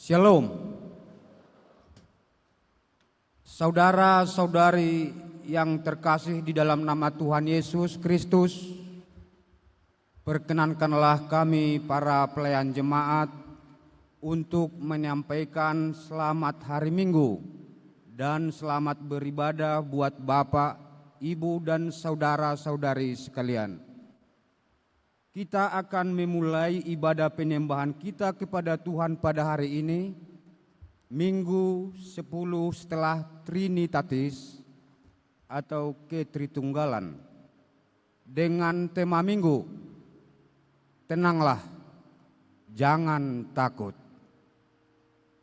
Shalom. Saudara-saudari yang terkasih di dalam nama Tuhan Yesus Kristus, perkenankanlah kami para pelayan jemaat untuk menyampaikan selamat hari Minggu dan selamat beribadah buat Bapak, Ibu, dan saudara-saudari sekalian. Kita akan memulai ibadah penyembahan kita kepada Tuhan pada hari ini, Minggu 10 setelah Trinitatis atau Ketritunggalan, dengan tema Minggu, Tenanglah, Jangan Takut.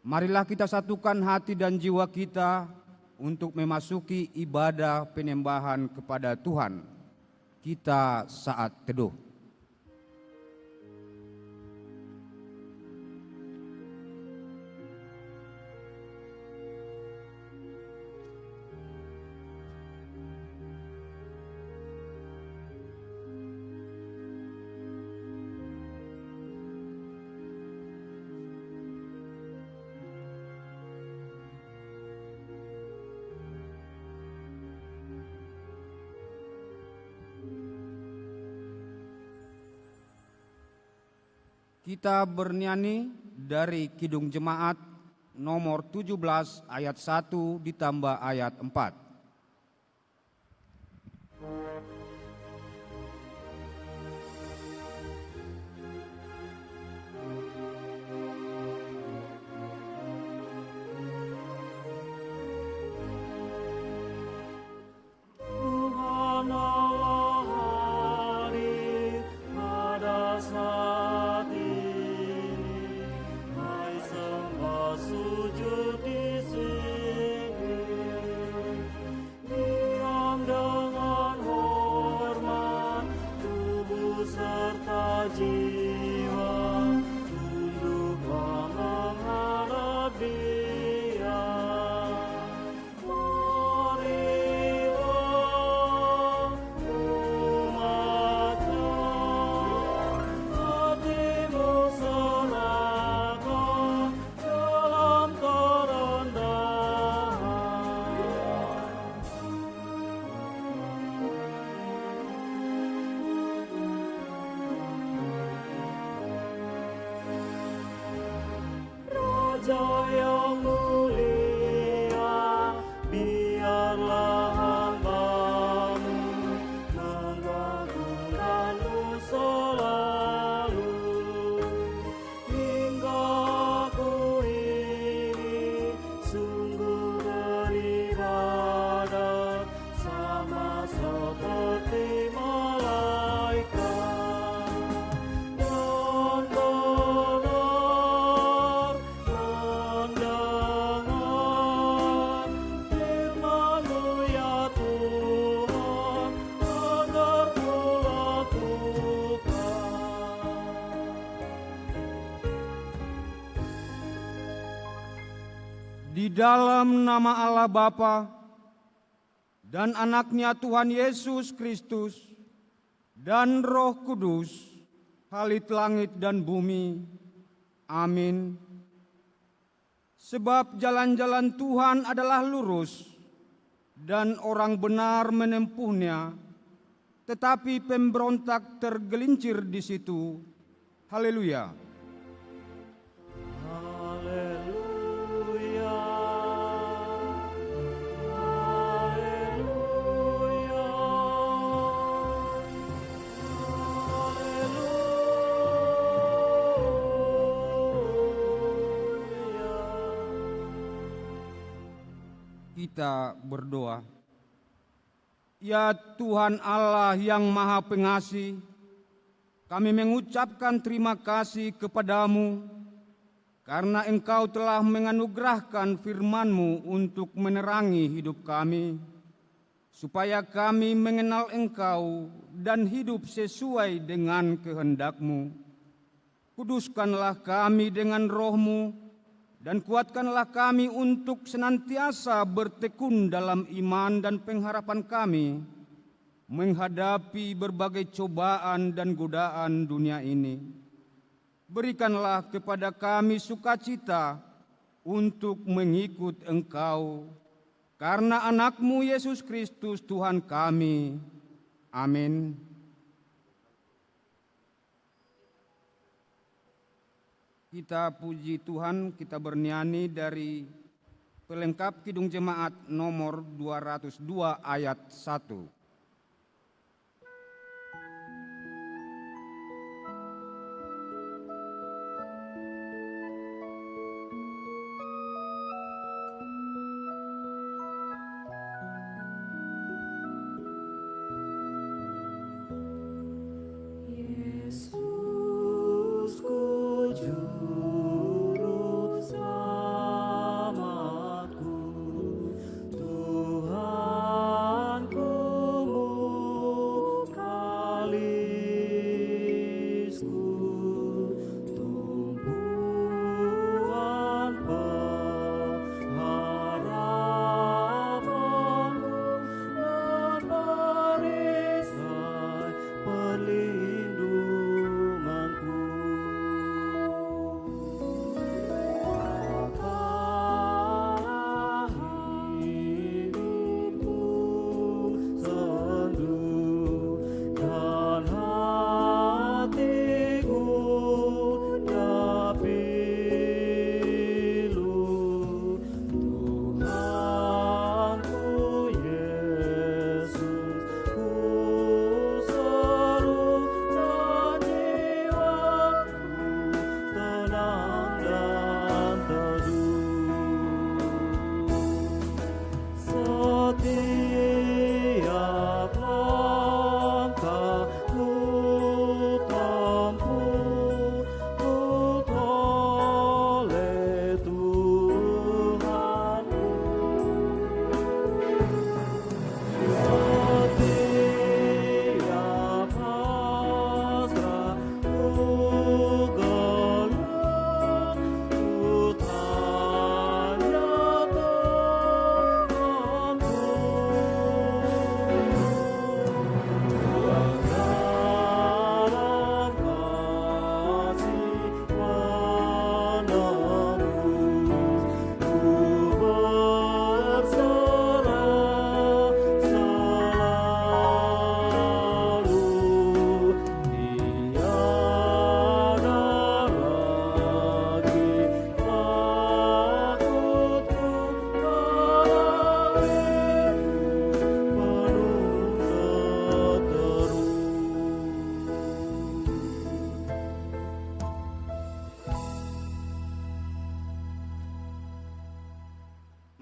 Marilah kita satukan hati dan jiwa kita untuk memasuki ibadah penyembahan kepada Tuhan. Kita saat teduh. Kita bernyanyi dari Kidung Jemaat nomor 17 ayat 1 ditambah ayat 4. Di dalam nama Allah Bapa dan anaknya Tuhan Yesus Kristus, dan Roh Kudus, halit langit dan bumi. Amin. Sebab jalan-jalan Tuhan adalah lurus, dan orang benar menempuhnya, tetapi pemberontak tergelincir di situ. Haleluya. Kita berdoa. Ya Tuhan Allah yang Maha Pengasih, kami mengucapkan terima kasih kepadamu karena Engkau telah menganugerahkan firman-Mu untuk menerangi hidup kami, supaya kami mengenal Engkau dan hidup sesuai dengan kehendak-Mu. Kuduskanlah kami dengan Roh-Mu, dan kuatkanlah kami untuk senantiasa bertekun dalam iman dan pengharapan kami, menghadapi berbagai cobaan dan godaan dunia ini. Berikanlah kepada kami sukacita untuk mengikut Engkau, karena anak-Mu Yesus Kristus Tuhan kami. Amin. Kita puji Tuhan, kita bernyanyi dari pelengkap Kidung Jemaat nomor 202 ayat 1.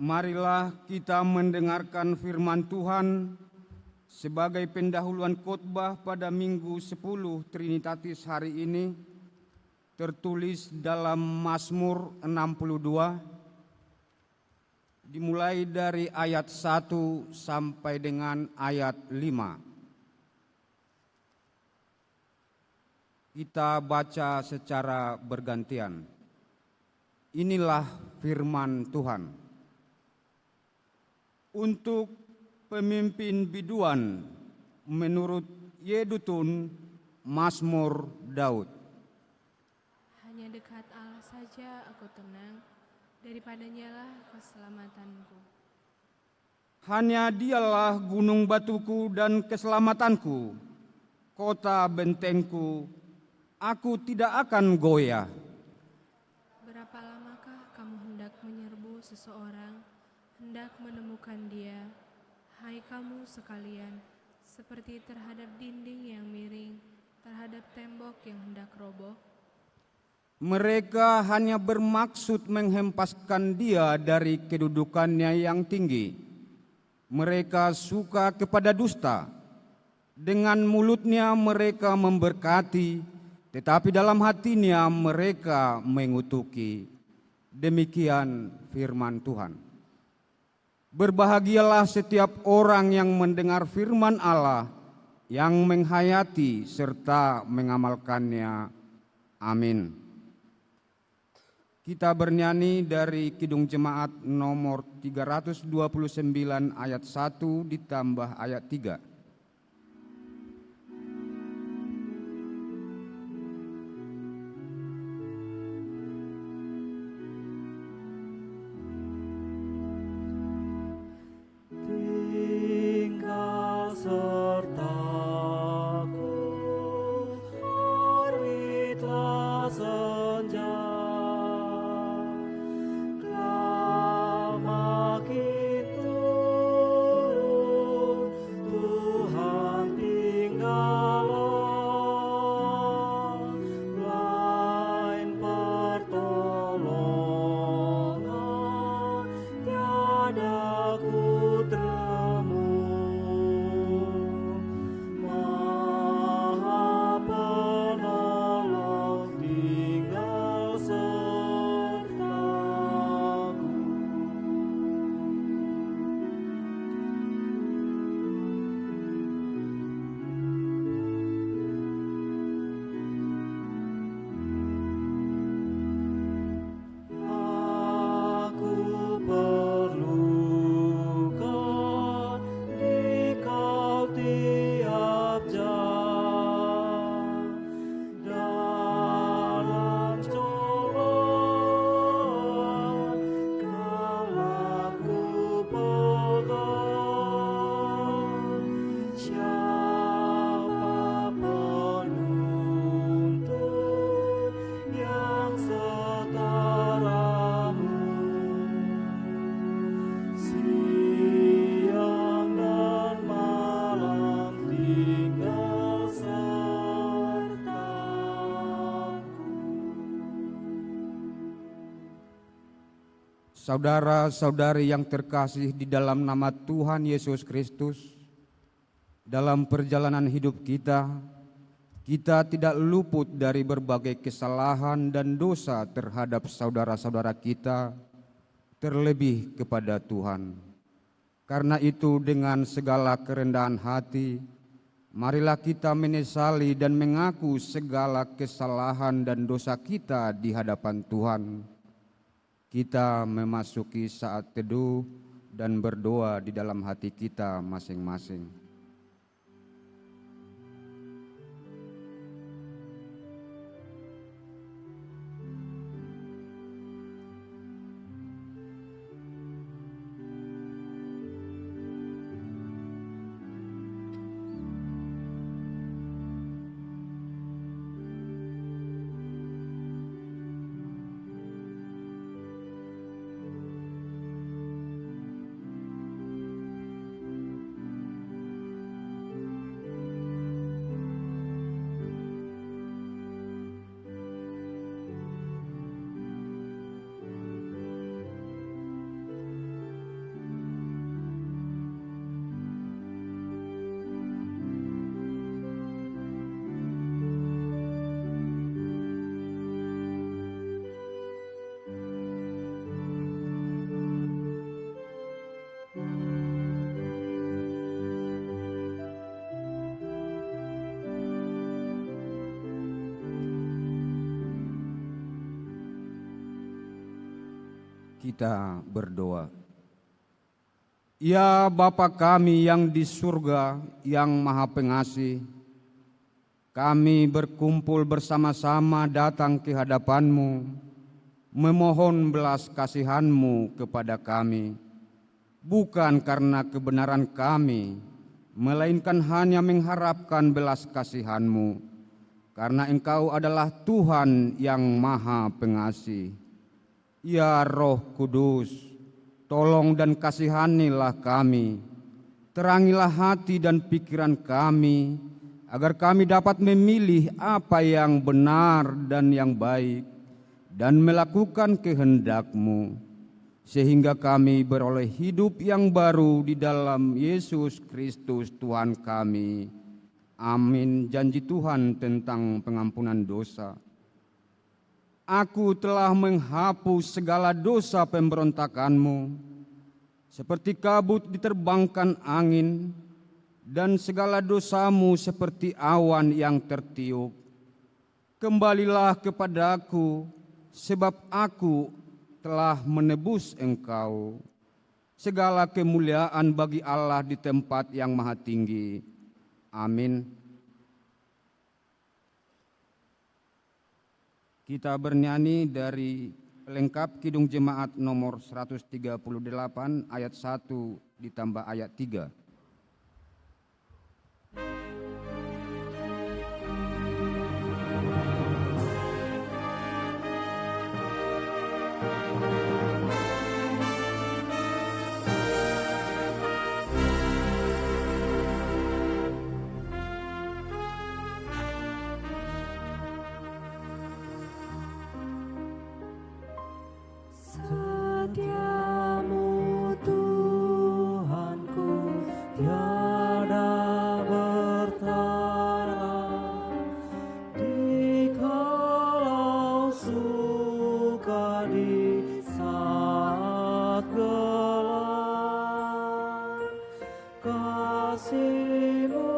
Marilah kita mendengarkan firman Tuhan sebagai pendahuluan khotbah pada Minggu 10 Trinitatis hari ini, tertulis dalam Mazmur 62, dimulai dari ayat 1 sampai dengan ayat 5. Kita baca secara bergantian. Inilah firman Tuhan. Untuk pemimpin biduan menurut Yedutun Mazmur Daud. Hanya dekat Allah saja aku tenang, daripadanya lah keselamatanku. Hanya dialah gunung batuku dan keselamatanku, kota bentengku, aku tidak akan goyah. Berapa lamakah kamu hendak menyerbu seseorang, hendak menemukan dia, hai kamu sekalian, seperti terhadap dinding yang miring, terhadap tembok yang hendak roboh? Mereka hanya bermaksud menghempaskan dia dari kedudukannya yang tinggi. Mereka suka kepada dusta. Dengan mulutnya mereka memberkati, tetapi dalam hatinya mereka mengutuki. Demikian firman Tuhan. Berbahagialah setiap orang yang mendengar firman Allah, yang menghayati serta mengamalkannya. Amin. Kita bernyanyi dari Kidung Jemaat nomor 329 ayat 1 ditambah ayat 3. Saudara-saudari yang terkasih di dalam nama Tuhan Yesus Kristus, dalam perjalanan hidup kita tidak luput dari berbagai kesalahan dan dosa terhadap saudara-saudara kita, terlebih kepada Tuhan. Karena itu dengan segala kerendahan hati, marilah kita menyesali dan mengaku segala kesalahan dan dosa kita di hadapan Tuhan. Kita memasuki saat teduh dan berdoa di dalam hati kita masing-masing. Kita berdoa. Ya Bapa kami yang di surga, yang Maha Pengasih, kami berkumpul bersama-sama datang ke hadapan-Mu, memohon belas kasihan-Mu kepada kami, bukan karena kebenaran kami, melainkan hanya mengharapkan belas kasihan-Mu, karena Engkau adalah Tuhan yang Maha Pengasih. Ya Roh Kudus, tolong dan kasihanilah kami, terangilah hati dan pikiran kami, agar kami dapat memilih apa yang benar dan yang baik, dan melakukan kehendak-Mu, sehingga kami beroleh hidup yang baru di dalam Yesus Kristus Tuhan kami. Amin. Janji Tuhan tentang pengampunan dosa. Aku telah menghapus segala dosa pemberontakan-Mu, seperti kabut diterbangkan angin, dan segala dosa-Mu seperti awan yang tertiup. Kembalilah kepadaku, sebab aku telah menebus Engkau. Segala kemuliaan bagi Allah di tempat yang maha tinggi. Amin. Kita bernyanyi dari pelengkap Kidung Jemaat nomor 138 ayat 1 ditambah ayat 3. Setiamu Tuhanku, tiada bertara, dikalau suka di saat gelap. Kasih-Mu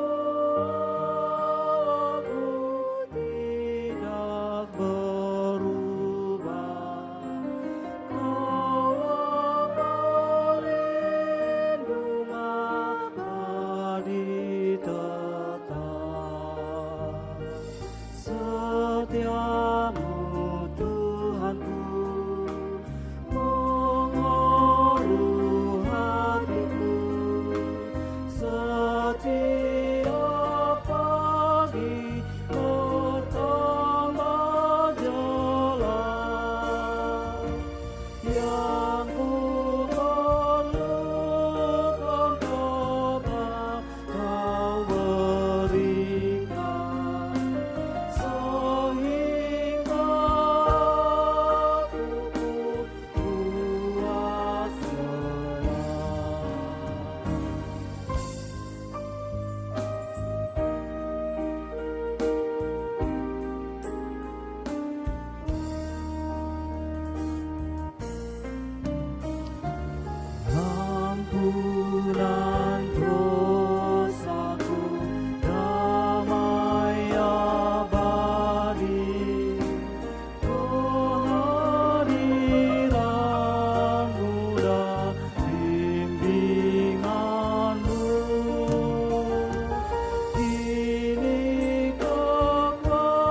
aku tidak berubah. Kau pelindung abadi tetap. Setiamu Tuhanku, mengeluh hatiku. Setiap pagi bertambah jelas. Yang ku perlukan tetap Kau berikan, sehingga aku puas ampunan dosaku, damai abadi, kehadiran-Mu dan bimbingan-Mu. Kini kekuatan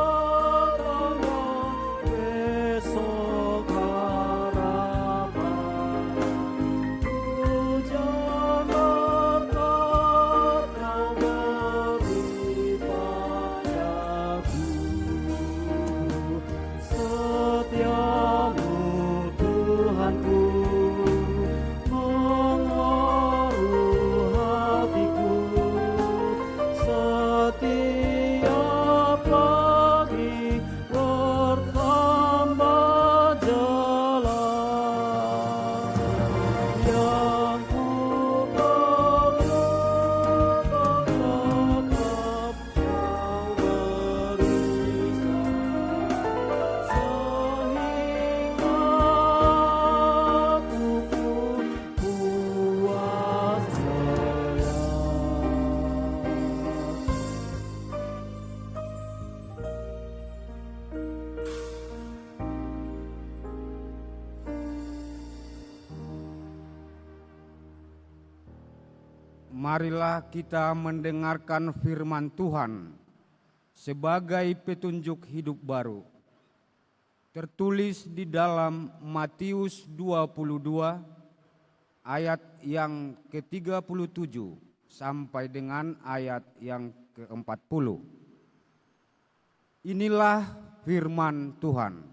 dan besok harapan. Hujan berkat Kau beri padaku. Setiamu Tuhanku, mengeluh hatiku. Setiap pagi bertambah jelas. Yang ku perlukan tetap Kau berikan, sehingga aku pun puas sayang. marilah kita mendengarkan firman Tuhan sebagai petunjuk hidup baru. Tertulis di dalam Matius 22 ayat yang ke-37 sampai dengan ayat yang ke-40. Inilah firman Tuhan.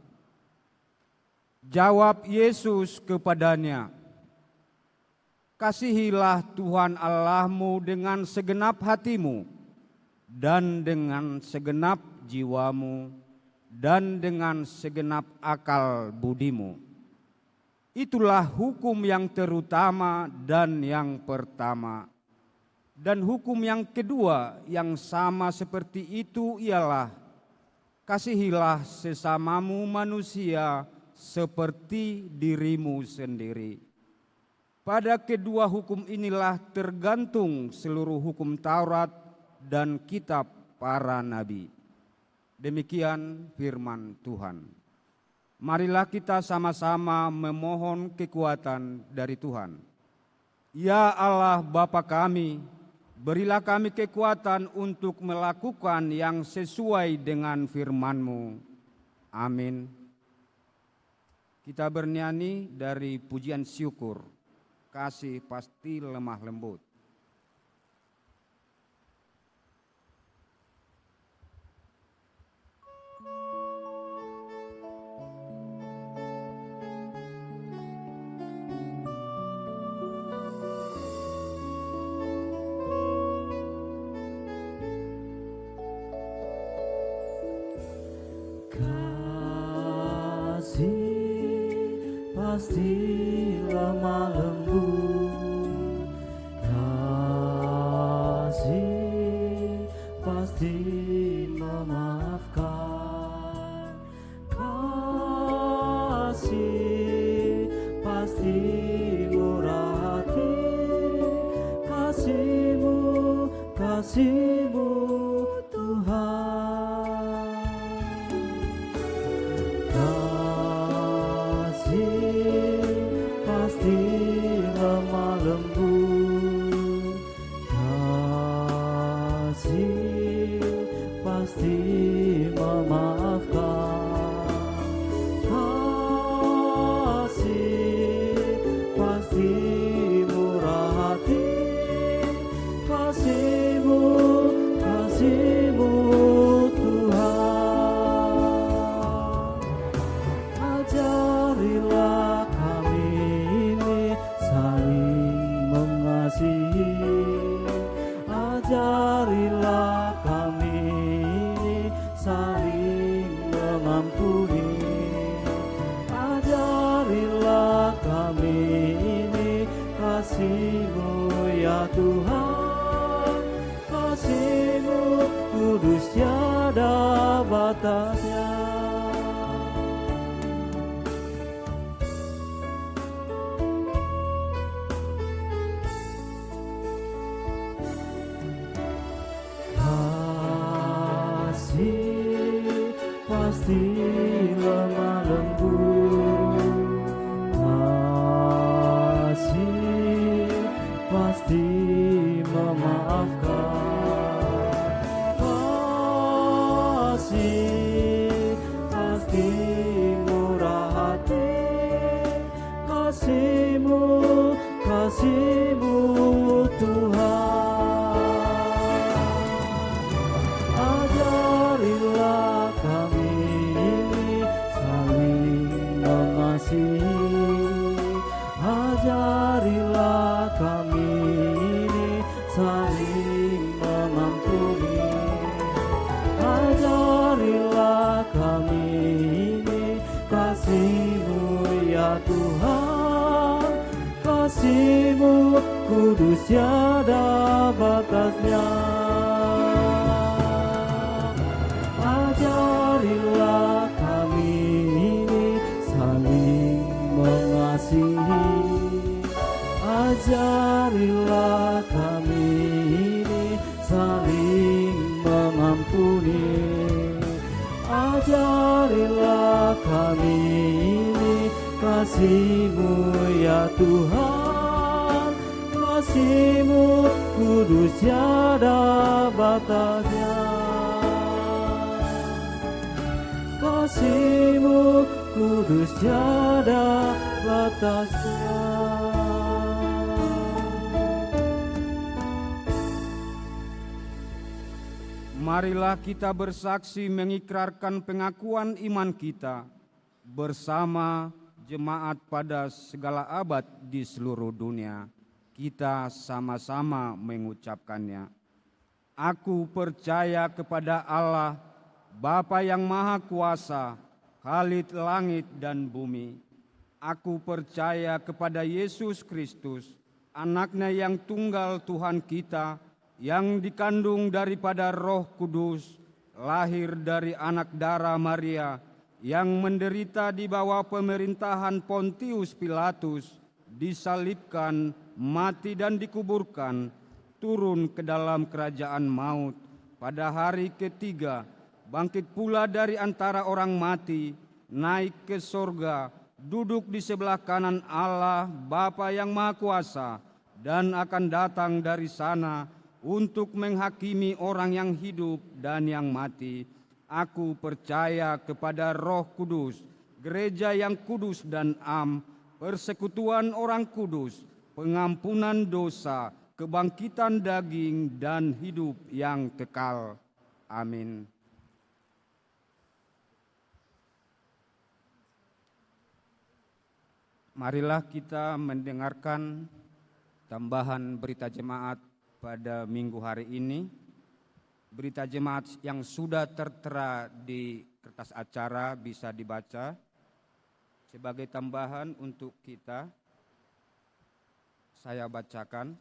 Jawab Yesus kepadanya, "Kasihilah Tuhan Allahmu dengan segenap hatimu, dan dengan segenap jiwamu, dan dengan segenap akal budimu. Itulah hukum yang terutama dan yang pertama. Dan hukum yang kedua yang sama seperti itu ialah, kasihilah sesamamu manusia seperti dirimu sendiri. Pada kedua hukum inilah tergantung seluruh hukum Taurat dan kitab para nabi." Demikian firman Tuhan. Marilah kita sama-sama memohon kekuatan dari Tuhan. Ya Allah Bapa kami, berilah kami kekuatan untuk melakukan yang sesuai dengan firman-Mu. Amin. Kita bernyanyi dari pujian syukur, "Kasih Pasti Lemah Lembut." Kasih pasti lemah lembut, kasih pasti memaafkan, kasih pasti murah hati, kasih-Mu Tuhan. Pasti lemah lembut, kasih pasti memaafkan, kasih pasti murah hati, kasih-Mu Tuhan. Ajarilah ajarilah kami saling mengampuni, ajarilah kami ini kasih-Mu ya Tuhan, kasih-Mu kudus tiada batasnya. Pasti lemah lembut, kasih pasti memaafkan, kasih pasti murah hati, kasih-Mu Tuhan. Ajarilah kami saling mengasihi, ajarilah kami saling mengampuni, ajarilah kami kasih-Mu ya Tuhan, kasih-Mu kudus tiada batasnya. Ajarilah kami ini saling mengasihi, ajarilah kami ini saling mengampuni, ajarilah kami ini kasih-Mu ya Tuhan, kasih-Mu kudus tiada batasnya. Kasih-Mu kudus tiada batasnya. Marilah kita bersaksi mengikrarkan pengakuan iman kita bersama jemaat pada segala abad di seluruh dunia. Kita sama-sama mengucapkannya. Aku percaya kepada Allah, Bapa yang Maha Kuasa, Khalid langit dan bumi. Aku percaya kepada Yesus Kristus, Anak-Nya yang tunggal Tuhan kita, yang dikandung daripada Roh Kudus, lahir dari anak darah Maria, yang menderita di bawah pemerintahan Pontius Pilatus, disalibkan, mati dan dikuburkan, turun ke dalam kerajaan maut, pada hari ketiga bangkit pula dari antara orang mati, naik ke sorga, duduk di sebelah kanan Allah Bapa yang Maha Kuasa, dan akan datang dari sana untuk menghakimi orang yang hidup dan yang mati. Aku percaya kepada Roh Kudus, gereja yang kudus dan am, persekutuan orang kudus, pengampunan dosa, kebangkitan daging, dan hidup yang kekal. Amin. Marilah kita mendengarkan tambahan berita jemaat pada minggu hari ini. Berita jemaat yang sudah tertera di kertas acara bisa dibaca. Sebagai tambahan untuk kita, saya bacakan.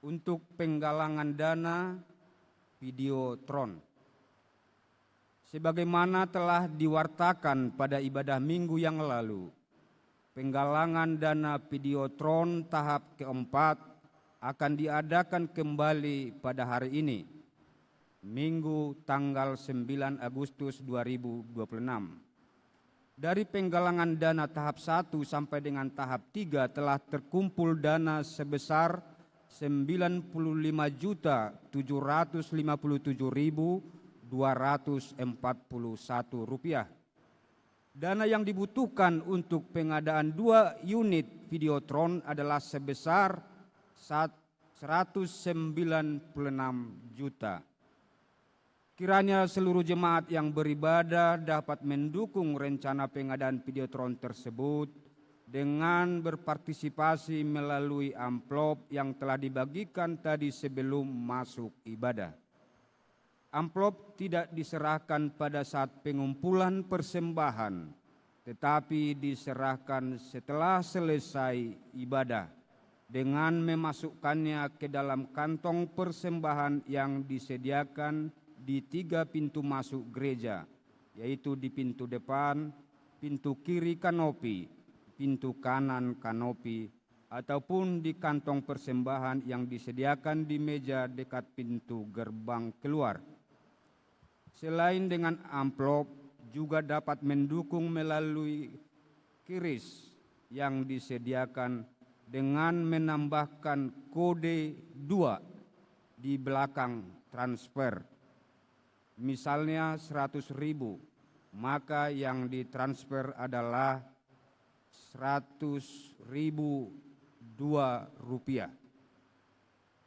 Untuk penggalangan dana Videotron, sebagaimana telah diwartakan pada ibadah minggu yang lalu, penggalangan dana Videotron tahap keempat akan diadakan kembali pada hari ini, Minggu tanggal 9 Agustus 2026. Dari penggalangan dana tahap 1 sampai dengan tahap 3 telah terkumpul dana sebesar Rp95.257.241. Dana yang dibutuhkan untuk pengadaan 2 unit Videotron adalah sebesar 196 juta. Kiranya seluruh jemaat yang beribadah dapat mendukung rencana pengadaan Videotron tersebut dengan berpartisipasi melalui amplop yang telah dibagikan tadi sebelum masuk ibadah. Amplop tidak diserahkan pada saat pengumpulan persembahan, tetapi diserahkan setelah selesai ibadah, dengan memasukkannya ke dalam kantong persembahan yang disediakan di 3 pintu masuk gereja, yaitu di pintu depan, pintu kiri kanopi, pintu kanan kanopi, ataupun di kantong persembahan yang disediakan di meja dekat pintu gerbang keluar. Selain dengan amplop, juga dapat mendukung melalui kiris yang disediakan dengan menambahkan kode 2 di belakang transfer. Misalnya 100.000, maka yang ditransfer adalah 100.002 rupiah.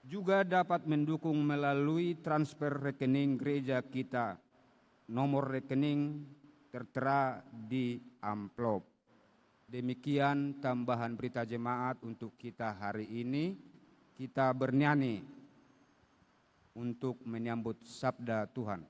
Juga dapat mendukung melalui transfer rekening gereja kita. Nomor rekening tertera di amplop. Demikian tambahan berita jemaat untuk kita hari ini. Kita bernyanyi untuk menyambut sabda Tuhan.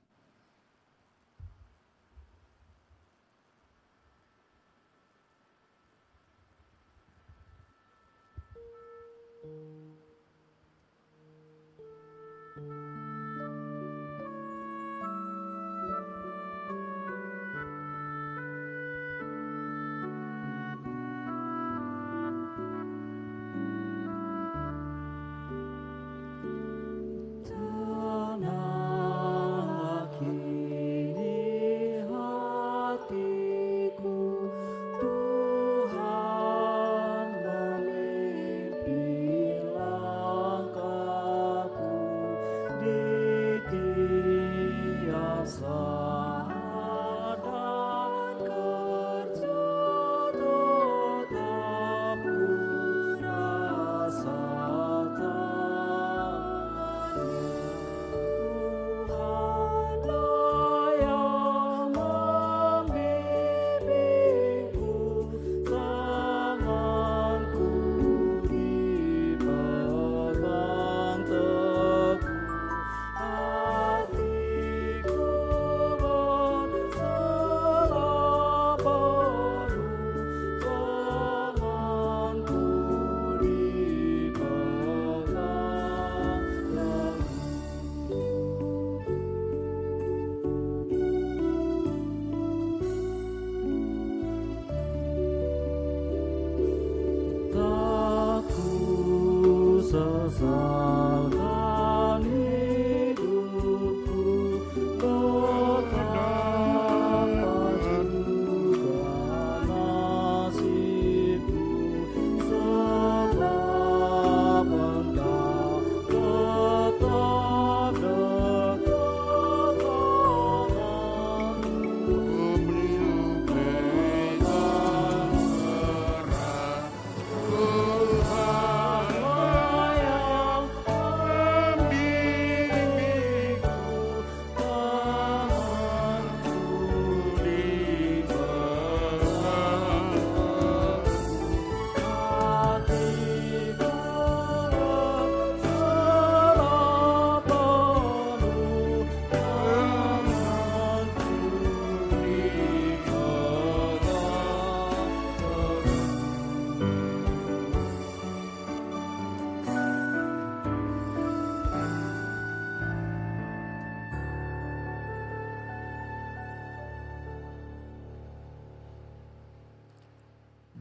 Tanahlah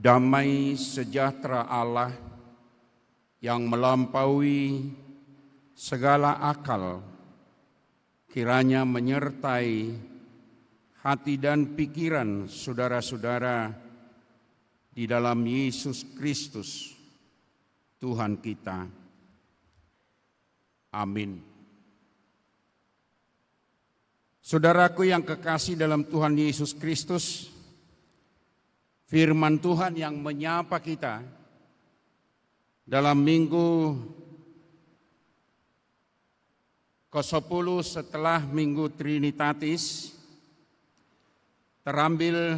Damai sejahtera Allah yang melampaui segala akal kiranya menyertai hati dan pikiran saudara-saudara di dalam Yesus Kristus, Tuhan kita. Amin. Saudaraku yang kekasih dalam Tuhan Yesus Kristus, firman Tuhan yang menyapa kita dalam minggu ke-10 setelah Minggu Trinitatis terambil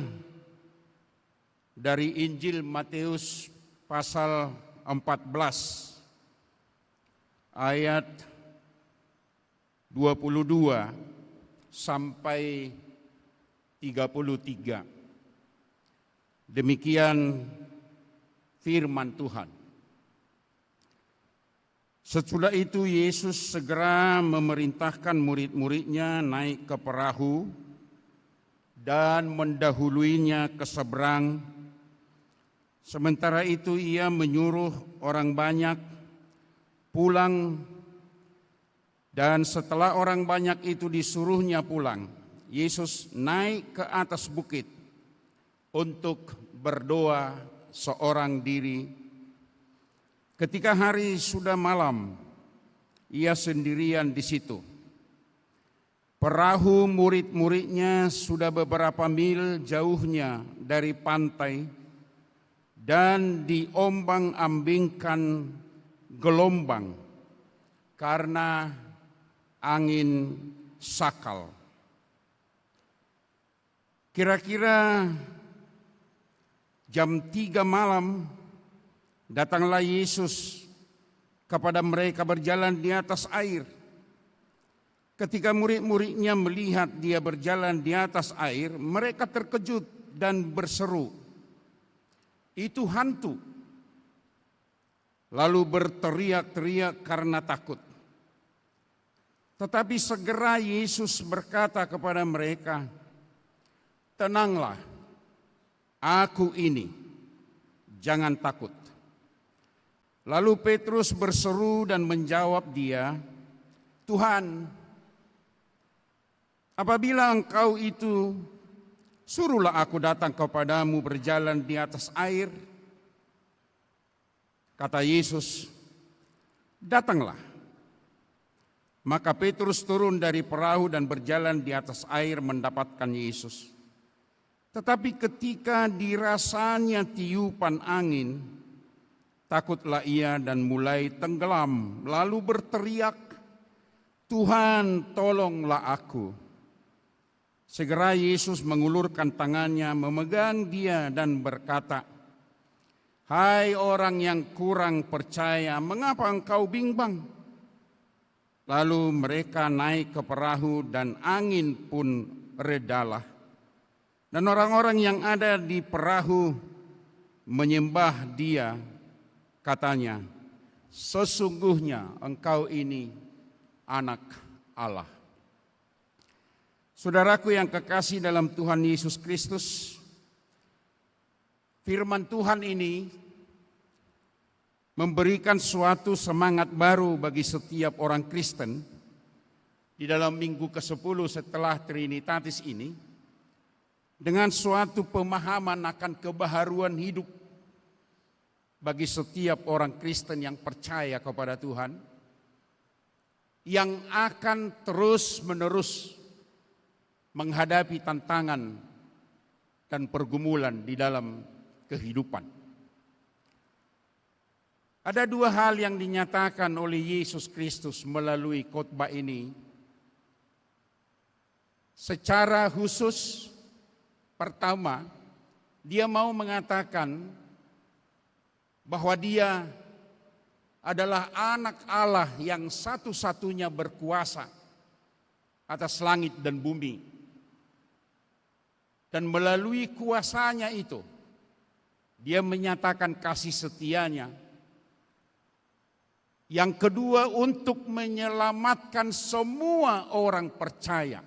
dari Injil Matius pasal 14 ayat 22 sampai 33. Demikian firman Tuhan. Sesudah itu Yesus segera memerintahkan murid-muridnya naik ke perahu dan mendahuluinya ke seberang. Sementara itu ia menyuruh orang banyak pulang, dan setelah orang banyak itu disuruhnya pulang, Yesus naik ke atas bukit untuk berdoa seorang diri. Ketika hari sudah malam, ia sendirian di situ. Perahu murid-muridnya sudah beberapa mil jauhnya dari pantai dan diombang-ambingkan gelombang karena angin sakal. Kira-kira jam 3 malam datanglah Yesus kepada mereka berjalan di atas air. Ketika murid-muridnya melihat dia berjalan di atas air, mereka terkejut dan berseru, "Itu hantu!" Lalu berteriak-teriak karena takut. Tetapi segera Yesus berkata kepada mereka, "Tenanglah, Aku ini, jangan takut." Lalu Petrus berseru dan menjawab dia, "Tuhan, apabila Engkau itu, suruhlah aku datang kepadamu berjalan di atas air." Kata Yesus, "Datanglah." Maka Petrus turun dari perahu dan berjalan di atas air mendapatkan Yesus. Tetapi ketika dirasanya tiupan angin, takutlah ia dan mulai tenggelam, lalu berteriak, "Tuhan, tolonglah aku." Segera Yesus mengulurkan tangannya, memegang dia dan berkata, "Hai orang yang kurang percaya, mengapa engkau bimbang?" Lalu mereka naik ke perahu dan angin pun redalah. Dan orang-orang yang ada di perahu menyembah dia, katanya, "Sesungguhnya engkau ini anak Allah." Saudaraku yang kekasih dalam Tuhan Yesus Kristus, firman Tuhan ini memberikan suatu semangat baru bagi setiap orang Kristen di dalam minggu ke-10 setelah Trinitatis ini, dengan suatu pemahaman akan kebaharuan hidup bagi setiap orang Kristen yang percaya kepada Tuhan, yang akan terus-menerus menghadapi tantangan dan pergumulan di dalam kehidupan. Ada dua hal yang dinyatakan oleh Yesus Kristus melalui khotbah ini. Secara khusus, pertama, dia mau mengatakan bahwa dia adalah anak Allah yang satu-satunya berkuasa atas langit dan bumi. Dan melalui kuasanya itu, dia menyatakan kasih setianya. Yang kedua, untuk menyelamatkan semua orang percaya.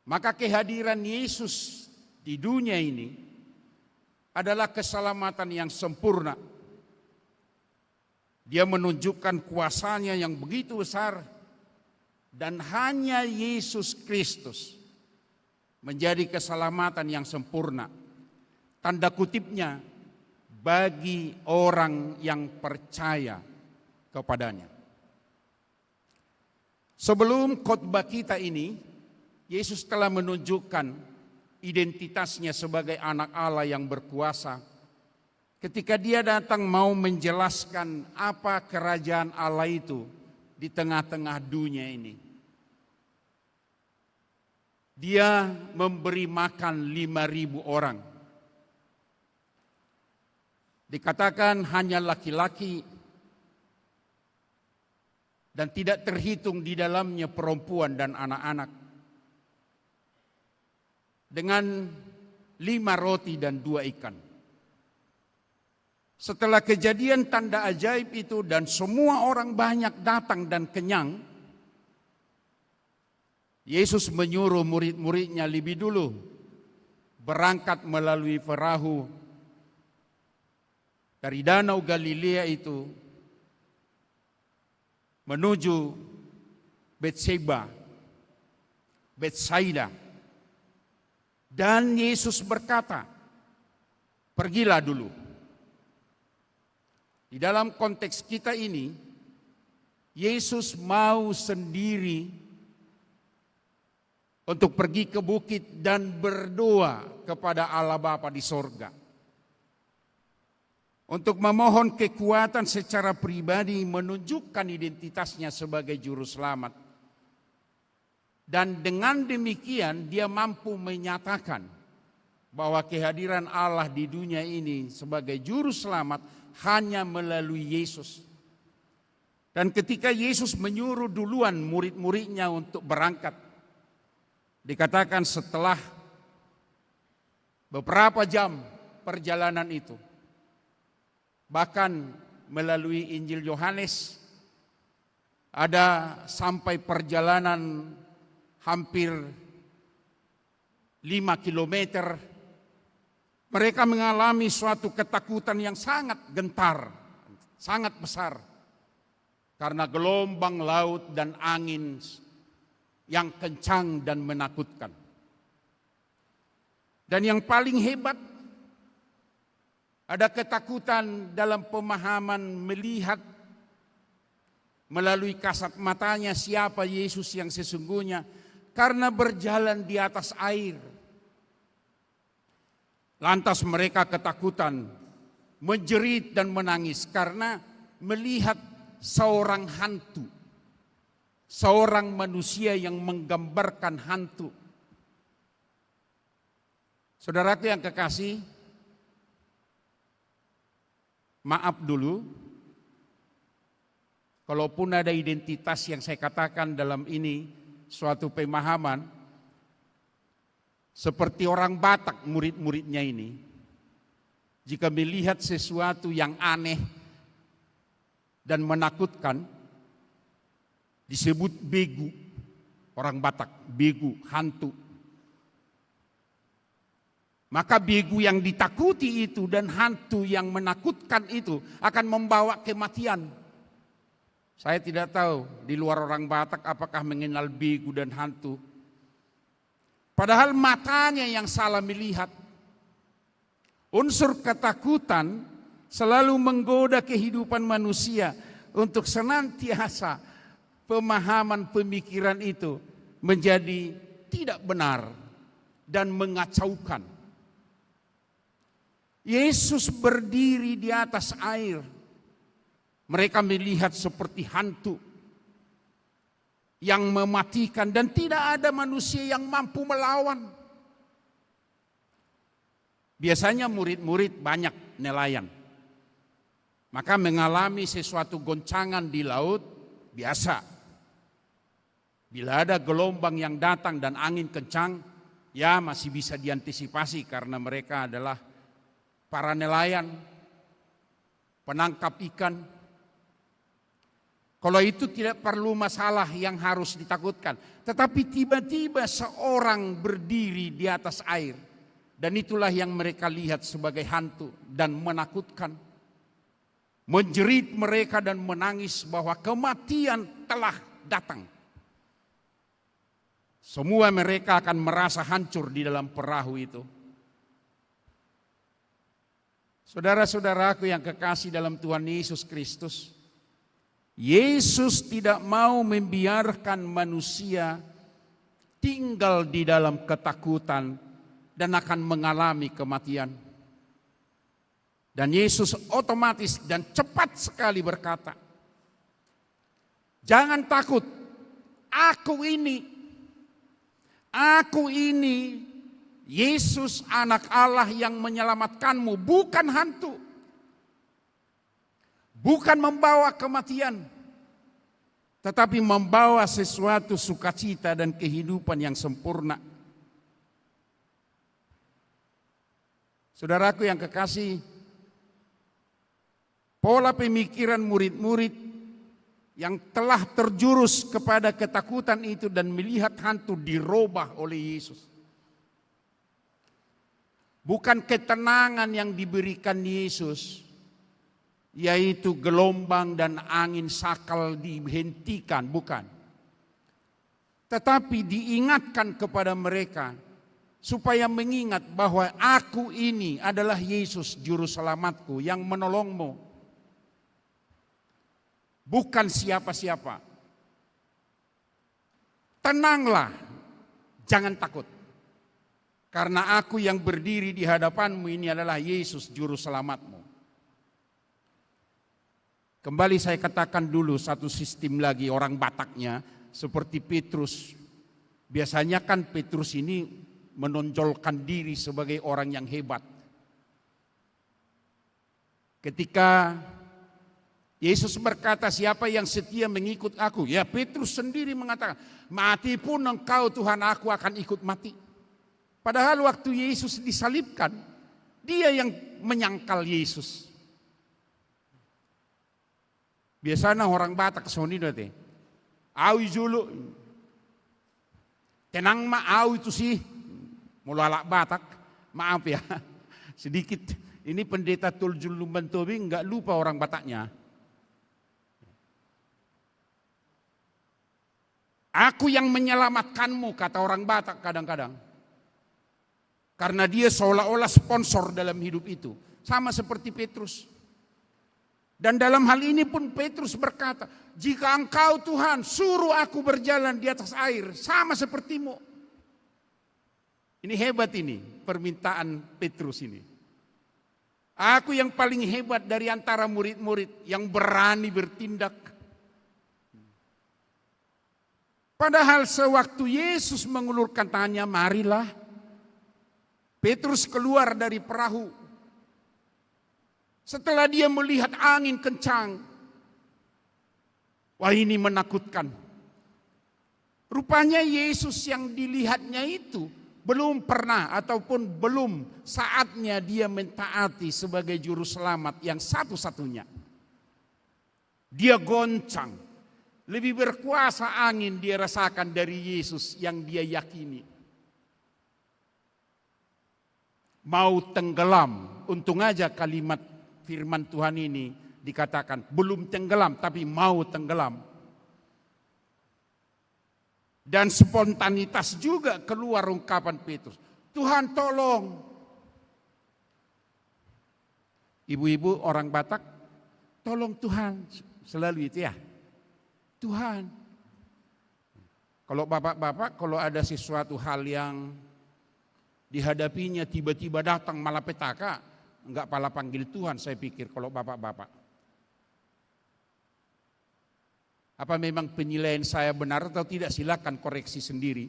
Maka kehadiran Yesus di dunia ini adalah keselamatan yang sempurna. Dia menunjukkan kuasanya yang begitu besar, dan hanya Yesus Kristus menjadi keselamatan yang sempurna. Tanda kutipnya, bagi orang yang percaya kepadanya. Sebelum khotbah kita ini, Yesus telah menunjukkan identitasnya sebagai anak Allah yang berkuasa. Ketika dia datang mau menjelaskan apa kerajaan Allah itu di tengah-tengah dunia ini. Dia memberi makan 5.000 orang. Dikatakan hanya laki-laki dan tidak terhitung di dalamnya perempuan dan anak-anak. Dengan 5 roti dan 2 ikan. Setelah kejadian tanda ajaib itu dan semua orang banyak datang dan kenyang, Yesus menyuruh murid-muridnya lebih dulu berangkat melalui perahu dari Danau Galilea itu menuju Betsaida. Dan Yesus berkata, pergilah dulu. Di dalam konteks kita ini, Yesus mau sendiri untuk pergi ke bukit dan berdoa kepada Allah Bapa di sorga. Untuk memohon kekuatan secara pribadi menunjukkan identitasnya sebagai juru selamat. Dan dengan demikian dia mampu menyatakan bahwa kehadiran Allah di dunia ini sebagai juru selamat hanya melalui Yesus. Dan ketika Yesus menyuruh duluan murid-muridnya untuk berangkat, dikatakan setelah beberapa jam perjalanan itu, bahkan melalui Injil Yohanes ada sampai perjalanan hampir 5 kilometer, mereka mengalami suatu ketakutan yang sangat gentar, sangat besar. Karena gelombang laut dan angin yang kencang dan menakutkan. Dan yang paling hebat, ada ketakutan dalam pemahaman melihat melalui kasat matanya siapa Yesus yang sesungguhnya, karena berjalan di atas air. Lantas mereka ketakutan, menjerit dan menangis karena melihat seorang hantu, seorang manusia yang menggambarkan hantu. Saudaraku yang kekasih, maaf dulu, kalaupun ada identitas yang saya katakan dalam ini suatu pemahaman, seperti orang Batak murid-muridnya ini, jika melihat sesuatu yang aneh dan menakutkan, disebut begu. Orang Batak, begu, hantu. Maka begu yang ditakuti itu dan hantu yang menakutkan itu akan membawa kematian. Saya tidak tahu di luar orang Batak apakah mengenal begu dan hantu. Padahal matanya yang salah melihat. Unsur ketakutan selalu menggoda kehidupan manusia untuk senantiasa pemahaman pemikiran itu menjadi tidak benar dan mengacaukan. Yesus berdiri di atas air. Mereka melihat seperti hantu yang mematikan dan tidak ada manusia yang mampu melawan. Biasanya murid-murid banyak nelayan. Maka mengalami sesuatu goncangan di laut biasa. Bila ada gelombang yang datang dan angin kencang, ya masih bisa diantisipasi karena mereka adalah para nelayan, penangkap ikan. Kalau itu tidak perlu masalah yang harus ditakutkan. Tetapi tiba-tiba seorang berdiri di atas air. Dan itulah yang mereka lihat sebagai hantu dan menakutkan. Menjerit mereka dan menangis bahwa kematian telah datang. Semua mereka akan merasa hancur di dalam perahu itu. Saudara-saudaraku yang kekasih dalam Tuhan Yesus Kristus, Yesus tidak mau membiarkan manusia tinggal di dalam ketakutan dan akan mengalami kematian. Dan Yesus otomatis dan cepat sekali berkata, "Jangan takut, aku ini Yesus anak Allah yang menyelamatkanmu, bukan hantu. Bukan membawa kematian, tetapi membawa sesuatu sukacita dan kehidupan yang sempurna." Saudaraku yang kekasih, pola pemikiran murid-murid yang telah terjurus kepada ketakutan itu dan melihat hantu dirubah oleh Yesus. Bukan ketenangan yang diberikan Yesus, yaitu gelombang dan angin sakal dihentikan, bukan. Tetapi diingatkan kepada mereka supaya mengingat bahwa aku ini adalah Yesus juru selamatku yang menolongmu. Bukan siapa-siapa. Tenanglah, jangan takut. Karena aku yang berdiri di hadapanmu ini adalah Yesus juru selamatmu. Kembali saya katakan dulu satu sistem lagi orang Bataknya seperti Petrus. Biasanya kan Petrus ini menonjolkan diri sebagai orang yang hebat. Ketika Yesus berkata, "Siapa yang setia mengikut aku?" Ya, Petrus sendiri mengatakan, "Mati pun engkau Tuhan, aku akan ikut mati." Padahal waktu Yesus disalibkan, dia yang menyangkal Yesus. Biasanya orang Batak soni dote. Au julu. Tenang ma au itu sih. Mulalak Batak. Maaf ya. Sedikit. Ini pendeta Tuljul Lumban Tobing enggak lupa orang Bataknya. Aku yang menyelamatkanmu, kata orang Batak kadang-kadang. Karena dia seolah-olah sponsor dalam hidup itu. Sama seperti Petrus. Dan dalam hal ini pun Petrus berkata, "Jika engkau Tuhan suruh aku berjalan di atas air, sama sepertimu." Ini hebat ini permintaan Petrus ini. Aku yang paling hebat dari antara murid-murid yang berani bertindak. Padahal sewaktu Yesus mengulurkan tangannya, marilah. Petrus keluar dari perahu. Setelah dia melihat angin kencang. Wah, ini menakutkan. Rupanya Yesus yang dilihatnya itu belum pernah ataupun belum saatnya dia mentaati sebagai juru selamat yang satu-satunya. Dia goncang. Lebih berkuasa angin dia rasakan dari Yesus yang dia yakini. Mau tenggelam. Untung aja kalimat firman Tuhan ini dikatakan belum tenggelam tapi mau tenggelam. Dan spontanitas juga keluar ungkapan Petrus. Tuhan tolong. Ibu-ibu orang Batak, tolong Tuhan. Selalu itu ya. Tuhan. Kalau bapak-bapak, kalau ada sesuatu hal yang dihadapinya tiba-tiba datang malapetaka, enggak pala panggil Tuhan saya pikir kalau bapak-bapak. Apa memang penilaian saya benar atau tidak, silakan koreksi sendiri.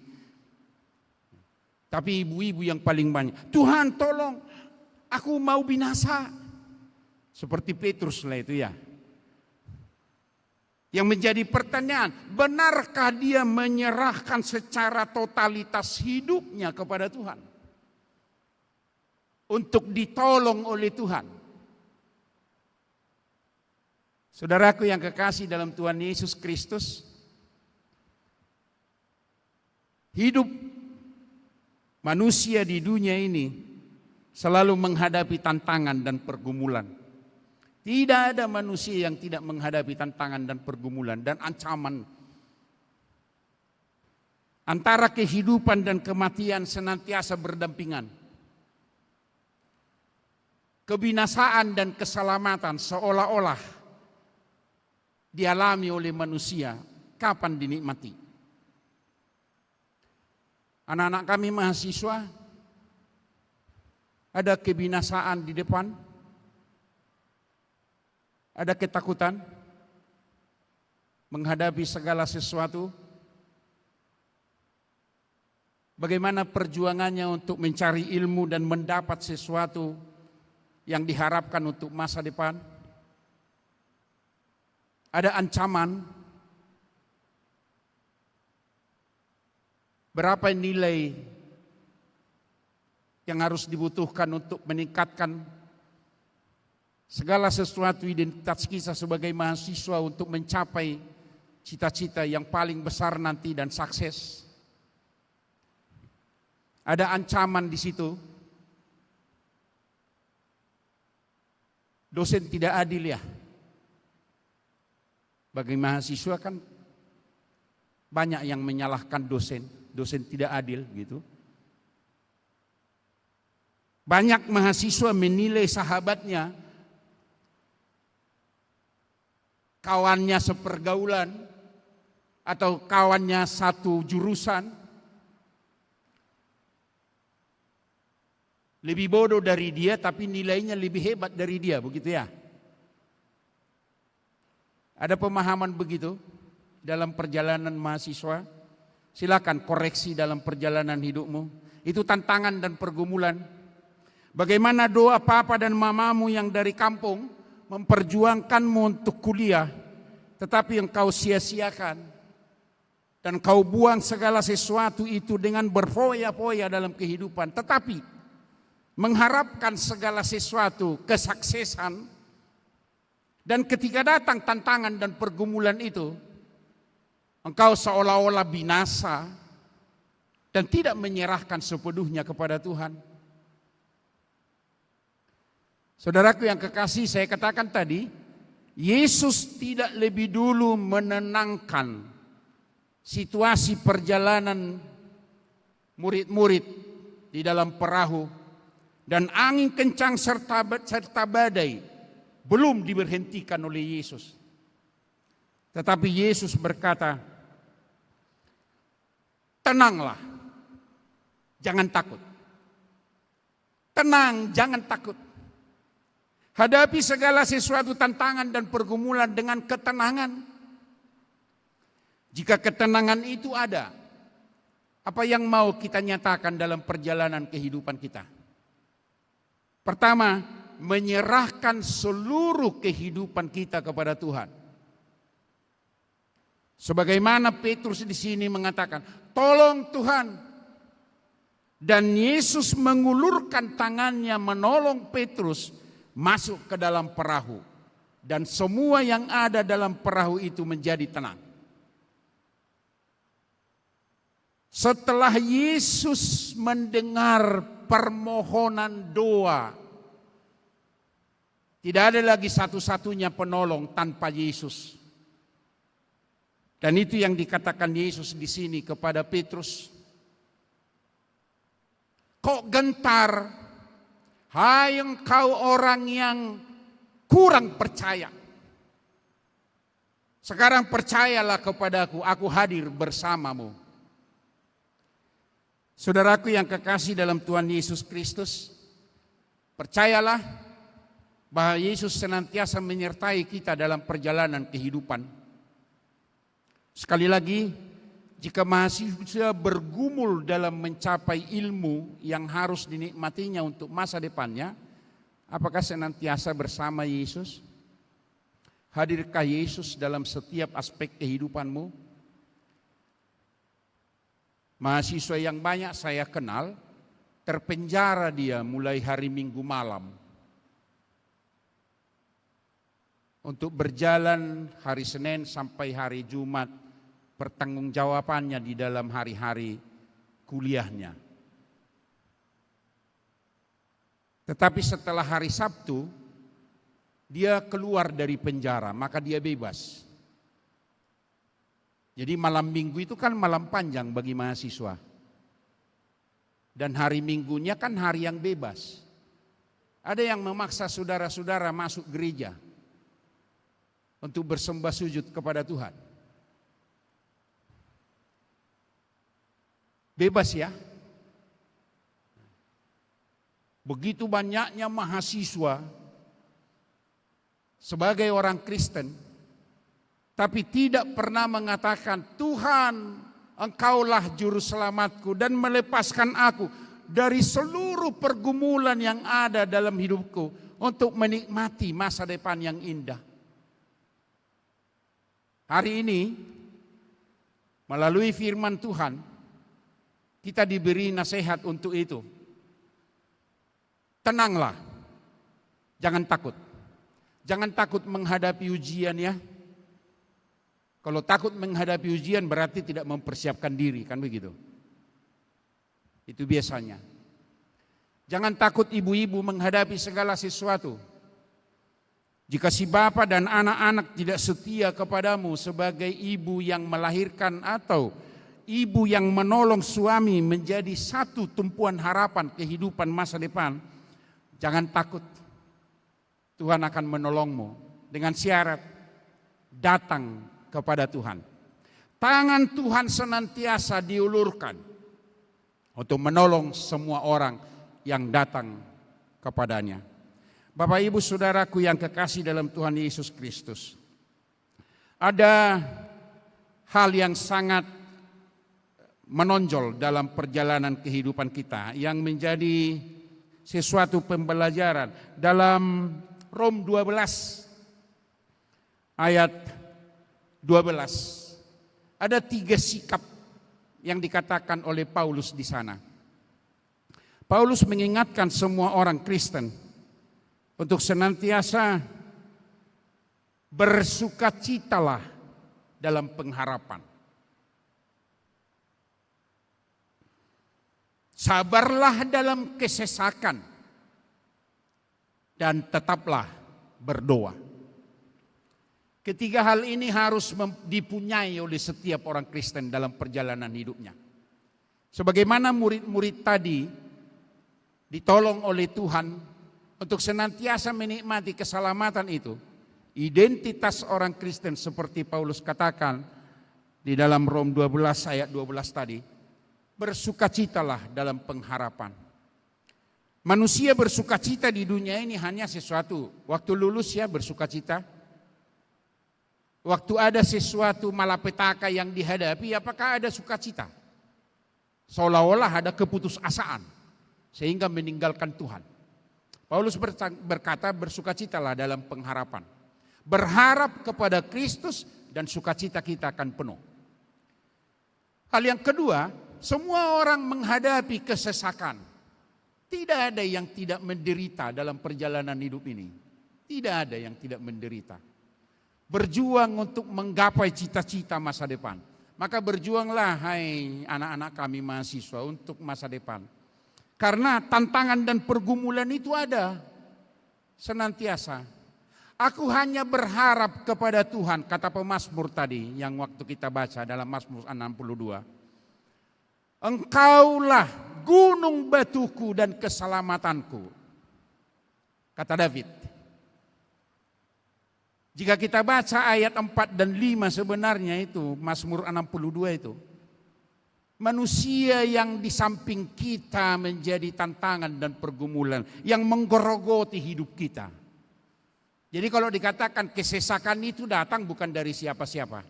Tapi ibu-ibu yang paling banyak, Tuhan tolong, aku mau binasa. Seperti Petrus lah itu ya. Yang menjadi pertanyaan, benarkah dia menyerahkan secara totalitas hidupnya kepada Tuhan? Untuk ditolong oleh Tuhan. Saudaraku yang kekasih dalam Tuhan Yesus Kristus, hidup manusia di dunia ini selalu menghadapi tantangan dan pergumulan. Tidak ada manusia yang tidak menghadapi tantangan dan pergumulan dan ancaman. Antara kehidupan dan kematian senantiasa berdampingan. Kebinasaan dan keselamatan seolah-olah dialami oleh manusia. Kapan dinikmati? Anak-anak kami mahasiswa, ada kebinasaan di depan, ada ketakutan menghadapi segala sesuatu. Bagaimana perjuangannya untuk mencari ilmu dan mendapat sesuatu yang diharapkan untuk masa depan? Ada ancaman. Berapa nilai yang harus dibutuhkan untuk meningkatkan segala sesuatu identitas kita sebagai mahasiswa untuk mencapai cita-cita yang paling besar nanti dan sukses. Ada ancaman di situ. Dosen tidak adil ya. Bagi mahasiswa kan banyak yang menyalahkan dosen tidak adil gitu. Banyak mahasiswa menilai sahabatnya, kawannya sepergaulan, atau kawannya satu jurusan, lebih bodoh dari dia tapi nilainya lebih hebat dari dia, begitu ya? Ada pemahaman begitu dalam perjalanan mahasiswa? Silakan koreksi dalam perjalanan hidupmu. Itu tantangan dan pergumulan. Bagaimana doa papa dan mamamu yang dari kampung memperjuangkanmu untuk kuliah, tetapi engkau sia-siakan dan kau buang segala sesuatu itu dengan berfoya-foya dalam kehidupan, tetapi mengharapkan segala sesuatu kesuksesan, dan ketika datang tantangan dan pergumulan itu, engkau seolah-olah binasa dan tidak menyerahkan sepenuhnya kepada Tuhan. Saudaraku yang kekasih, saya katakan tadi, Yesus tidak lebih dulu menenangkan situasi perjalanan murid-murid di dalam perahu, dan angin kencang serta badai belum diberhentikan oleh Yesus. Tetapi Yesus berkata, tenanglah, jangan takut. Tenang, jangan takut. Hadapi segala sesuatu tantangan dan pergumulan dengan ketenangan. Jika ketenangan itu ada, apa yang mau kita nyatakan dalam perjalanan kehidupan kita? Pertama, menyerahkan seluruh kehidupan kita kepada Tuhan. Sebagaimana Petrus di sini mengatakan, tolong Tuhan. Dan Yesus mengulurkan tangannya menolong Petrus masuk ke dalam perahu, dan semua yang ada dalam perahu itu menjadi tenang. Setelah Yesus mendengar permohonan doa, tidak ada lagi satu-satunya penolong tanpa Yesus. Dan itu yang dikatakan Yesus di sini kepada Petrus. Kok gentar? Hai engkau orang yang kurang percaya. Sekarang percayalah kepadaku, aku hadir bersamamu. Saudaraku yang kekasih dalam Tuhan Yesus Kristus, percayalah bahwa Yesus senantiasa menyertai kita dalam perjalanan kehidupan. Sekali lagi, jika mahasiswa bergumul dalam mencapai ilmu yang harus dinikmatinya untuk masa depannya, apakah senantiasa bersama Yesus? Hadirkah Yesus dalam setiap aspek kehidupanmu? Mahasiswa yang banyak saya kenal, terpenjara dia mulai hari Minggu malam untuk berjalan hari Senin sampai hari Jumat, pertanggungjawabannya di dalam hari-hari kuliahnya. Tetapi setelah hari Sabtu, dia keluar dari penjara, maka dia bebas. Jadi malam Minggu itu kan malam panjang bagi mahasiswa. Dan hari Minggunya kan hari yang bebas. Ada yang memaksa saudara-saudara masuk gereja untuk bersembah sujud kepada Tuhan. Bebas ya. Begitu banyaknya mahasiswa sebagai orang Kristen, tapi tidak pernah mengatakan, Tuhan, Engkaulah juru selamatku dan melepaskan aku dari seluruh pergumulan yang ada dalam hidupku untuk menikmati masa depan yang indah. Hari ini, melalui firman Tuhan, kita diberi nasihat untuk itu. Tenanglah, jangan takut. Jangan takut menghadapi ujian ya. Kalau takut menghadapi ujian berarti tidak mempersiapkan diri, kan begitu? Itu biasanya. Jangan takut ibu-ibu menghadapi segala sesuatu. Jika si bapak dan anak-anak tidak setia kepadamu sebagai ibu yang melahirkan atau ibu yang menolong suami menjadi satu tumpuan harapan kehidupan masa depan, jangan takut. Tuhan akan menolongmu dengan syarat datang kepada Tuhan. Tangan Tuhan senantiasa diulurkan untuk menolong semua orang yang datang kepadanya. Bapak Ibu Saudaraku yang kekasih dalam Tuhan Yesus Kristus, ada hal yang sangat menonjol dalam perjalanan kehidupan kita yang menjadi sesuatu pembelajaran. Dalam Rom 12 ayat 12 ada 3 sikap yang dikatakan oleh Paulus di sana. Paulus mengingatkan semua orang Kristen untuk senantiasa bersukacitalah dalam pengharapan. Sabarlah dalam kesesakan dan tetaplah berdoa. Ketiga hal ini harus dipunyai oleh setiap orang Kristen dalam perjalanan hidupnya. Sebagaimana murid-murid tadi ditolong oleh Tuhan untuk senantiasa menikmati keselamatan itu, identitas orang Kristen seperti Paulus katakan di dalam Rom 12 ayat 12 tadi, bersukacitalah dalam pengharapan. Manusia bersukacita di dunia ini hanya sesuatu. Waktu lulus ya bersukacita. Waktu ada sesuatu malapetaka yang dihadapi, apakah ada sukacita? Seolah-olah ada keputusasaan sehingga meninggalkan Tuhan. Paulus berkata bersukacitalah dalam pengharapan. Berharap kepada Kristus dan sukacita kita akan penuh. Hal yang kedua, semua orang menghadapi kesesakan. Tidak ada yang tidak menderita dalam perjalanan hidup ini. Tidak ada yang tidak menderita. Berjuang untuk menggapai cita-cita masa depan. Maka berjuanglah hai anak-anak kami mahasiswa untuk masa depan. Karena tantangan dan pergumulan itu ada senantiasa. Aku hanya berharap kepada Tuhan, kata pemazmur tadi yang waktu kita baca dalam Mazmur 62. Engkaulah gunung batuku dan keselamatanku, kata David. Jika kita baca ayat 4 dan 5 sebenarnya itu Mazmur 62 itu, manusia yang di samping kita menjadi tantangan dan pergumulan yang menggerogoti hidup kita. Jadi kalau dikatakan kesesakan itu datang bukan dari siapa-siapa.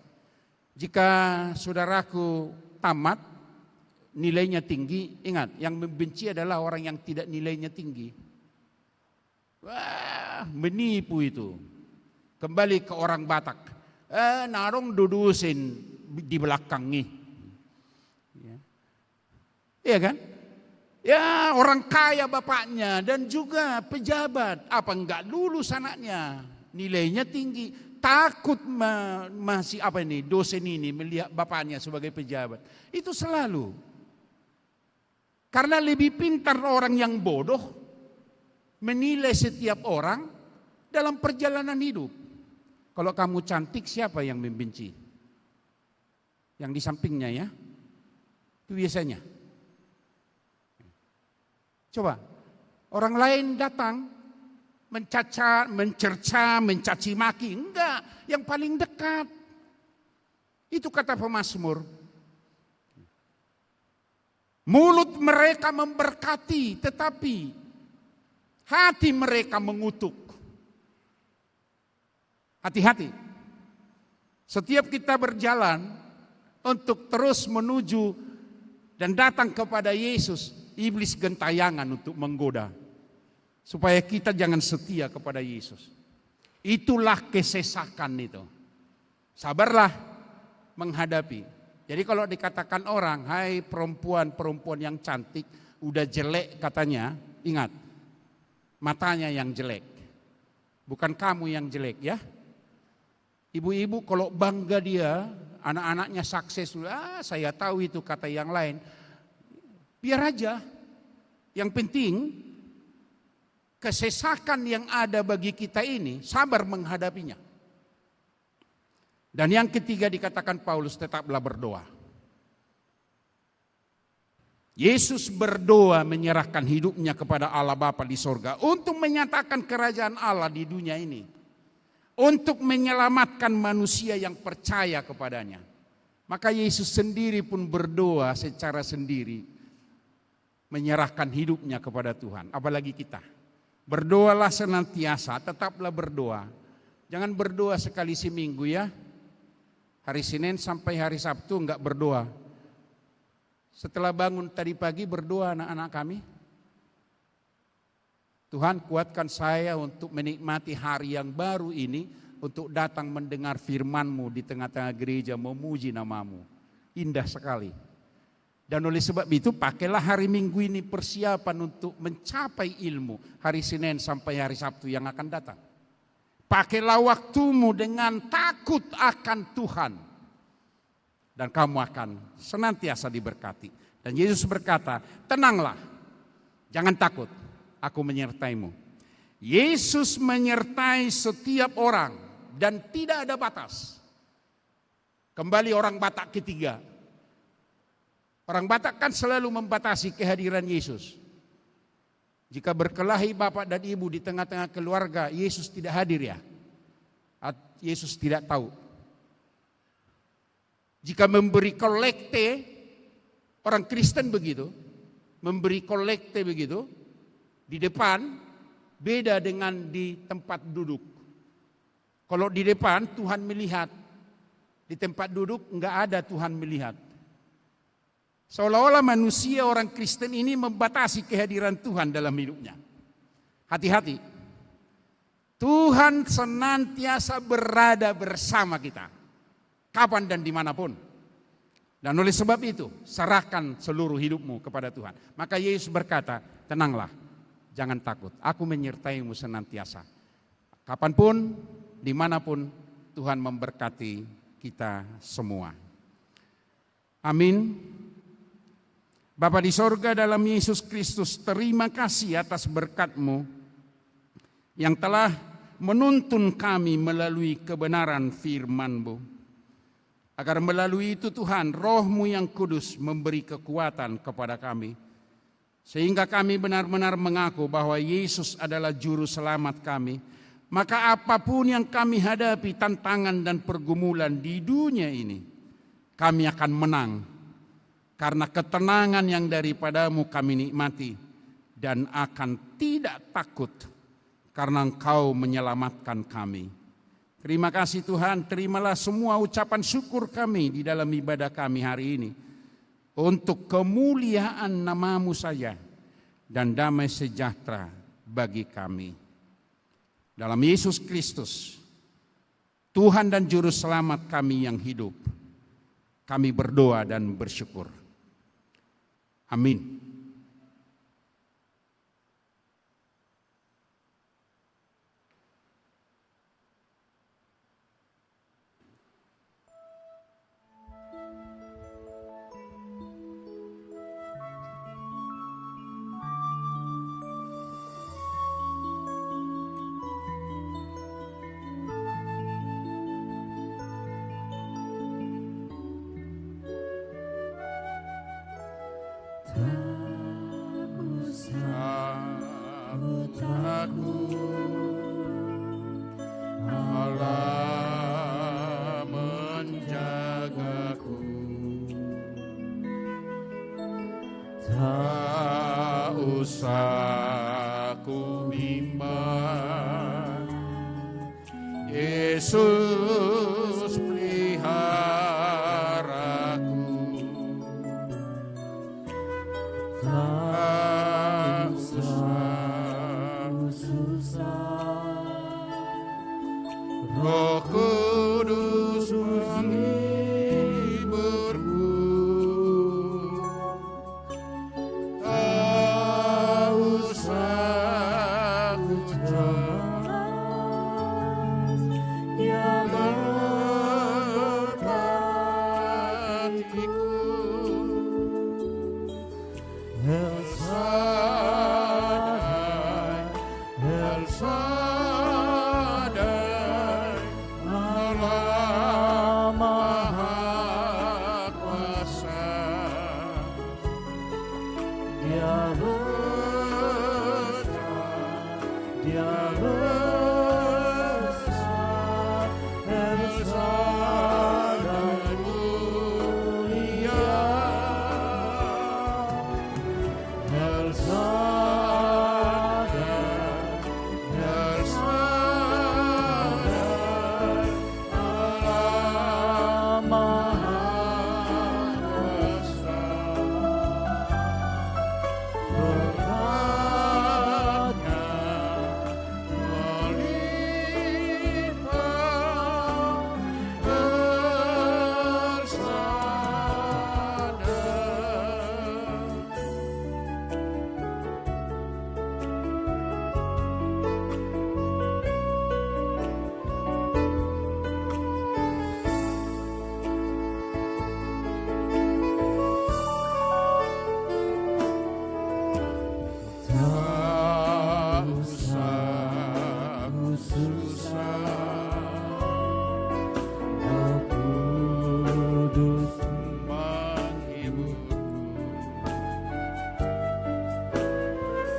Jika saudaraku tamat, nilainya tinggi, ingat yang membenci adalah orang yang tidak nilainya tinggi. Wah, menipu itu. Kembali ke orang Batak. Narong dudusin di belakang nih. Iya kan? Ya orang kaya bapaknya dan juga pejabat. Apa enggak lulus anaknya? Nilainya tinggi. Takut masih dosen ini melihat bapaknya sebagai pejabat. Itu selalu. Karena lebih pintar orang yang bodoh menilai setiap orang dalam perjalanan hidup. Kalau kamu cantik, siapa yang membenci? Yang di sampingnya ya. Itu biasanya. Coba, orang lain datang mencerca, mencaci maki. Enggak, yang paling dekat. Itu kata pemazmur. Mulut mereka memberkati, tetapi hati mereka mengutuk. Hati-hati. Setiap kita berjalan untuk terus menuju dan datang kepada Yesus, iblis gentayangan untuk menggoda. Supaya kita jangan setia kepada Yesus. Itulah kesesakan itu. Sabarlah menghadapi. Jadi kalau dikatakan orang, hai perempuan yang cantik, udah jelek katanya, ingat, matanya yang jelek. Bukan kamu yang jelek ya. Ibu-ibu kalau bangga dia, anak-anaknya sukses, saya tahu itu kata yang lain. Biar aja. Yang penting, kesesakan yang ada bagi kita ini, sabar menghadapinya. Dan yang ketiga dikatakan Paulus, tetaplah berdoa. Yesus berdoa menyerahkan hidupnya kepada Allah Bapa di sorga untuk menyatakan kerajaan Allah di dunia ini. Untuk menyelamatkan manusia yang percaya kepadanya. Maka Yesus sendiri pun berdoa secara sendiri. Menyerahkan hidupnya kepada Tuhan. Apalagi kita. Berdoalah senantiasa, tetaplah berdoa. Jangan berdoa sekali seminggu ya. Hari Senin sampai hari Sabtu enggak berdoa. Setelah bangun tadi pagi berdoa anak-anak kami. Tuhan kuatkan saya untuk menikmati hari yang baru ini. Untuk datang mendengar firman-Mu di tengah-tengah gereja memuji nama-Mu. Indah sekali. Dan oleh sebab itu pakailah hari Minggu ini persiapan untuk mencapai ilmu. Hari Senin sampai hari Sabtu yang akan datang. Pakailah waktumu dengan takut akan Tuhan. Dan kamu akan senantiasa diberkati. Dan Yesus berkata, tenanglah, jangan takut, aku menyertaimu. Yesus menyertai setiap orang dan tidak ada batas. Kembali orang Batak ketiga. Orang Batak kan selalu membatasi kehadiran Yesus. Jika berkelahi bapak dan ibu di tengah-tengah keluarga, Yesus tidak hadir ya. Yesus tidak tahu. Jika memberi kolekte, orang Kristen begitu, memberi kolekte begitu, di depan beda dengan di tempat duduk. Kalau di depan Tuhan melihat, di tempat duduk enggak ada Tuhan melihat. Seolah-olah manusia orang Kristen ini membatasi kehadiran Tuhan dalam hidupnya. Hati-hati. Tuhan senantiasa berada bersama kita. Kapan dan dimanapun. Dan oleh sebab itu, serahkan seluruh hidupmu kepada Tuhan. Maka Yesus berkata, tenanglah, jangan takut. Aku menyertaimu senantiasa. Kapanpun, dimanapun, Tuhan memberkati kita semua. Amin. Bapa di sorga dalam Yesus Kristus, terima kasih atas berkat-Mu yang telah menuntun kami melalui kebenaran firman-Mu. Agar melalui itu Tuhan, Roh-Mu yang kudus memberi kekuatan kepada kami. Sehingga kami benar-benar mengaku bahwa Yesus adalah juru selamat kami. Maka apapun yang kami hadapi, tantangan dan pergumulan di dunia ini, kami akan menang. Karena ketenangan yang daripada-Mu kami nikmati dan akan tidak takut karena Engkau menyelamatkan kami. Terima kasih Tuhan, terimalah semua ucapan syukur kami di dalam ibadah kami hari ini. Untuk kemuliaan nama-Mu saja dan damai sejahtera bagi kami. Dalam Yesus Kristus, Tuhan dan Juru Selamat kami yang hidup, kami berdoa dan bersyukur. Amin. dosaku imbang. Yesus peliharaku. Tak usah Roh Kudus menghiburku. Tak usah ku cemas, Dia memberkatiku. El Shaddai, El Shaddai, Allah Maha Kuasa. Dia besar, Dia besar, El Shaddai mulia. El Shaddai, El Shaddai, Allah Maha Kuasa. Berkatnya melimpah bersandar. Tak usah ku susah, Roh Kudus menghiburku.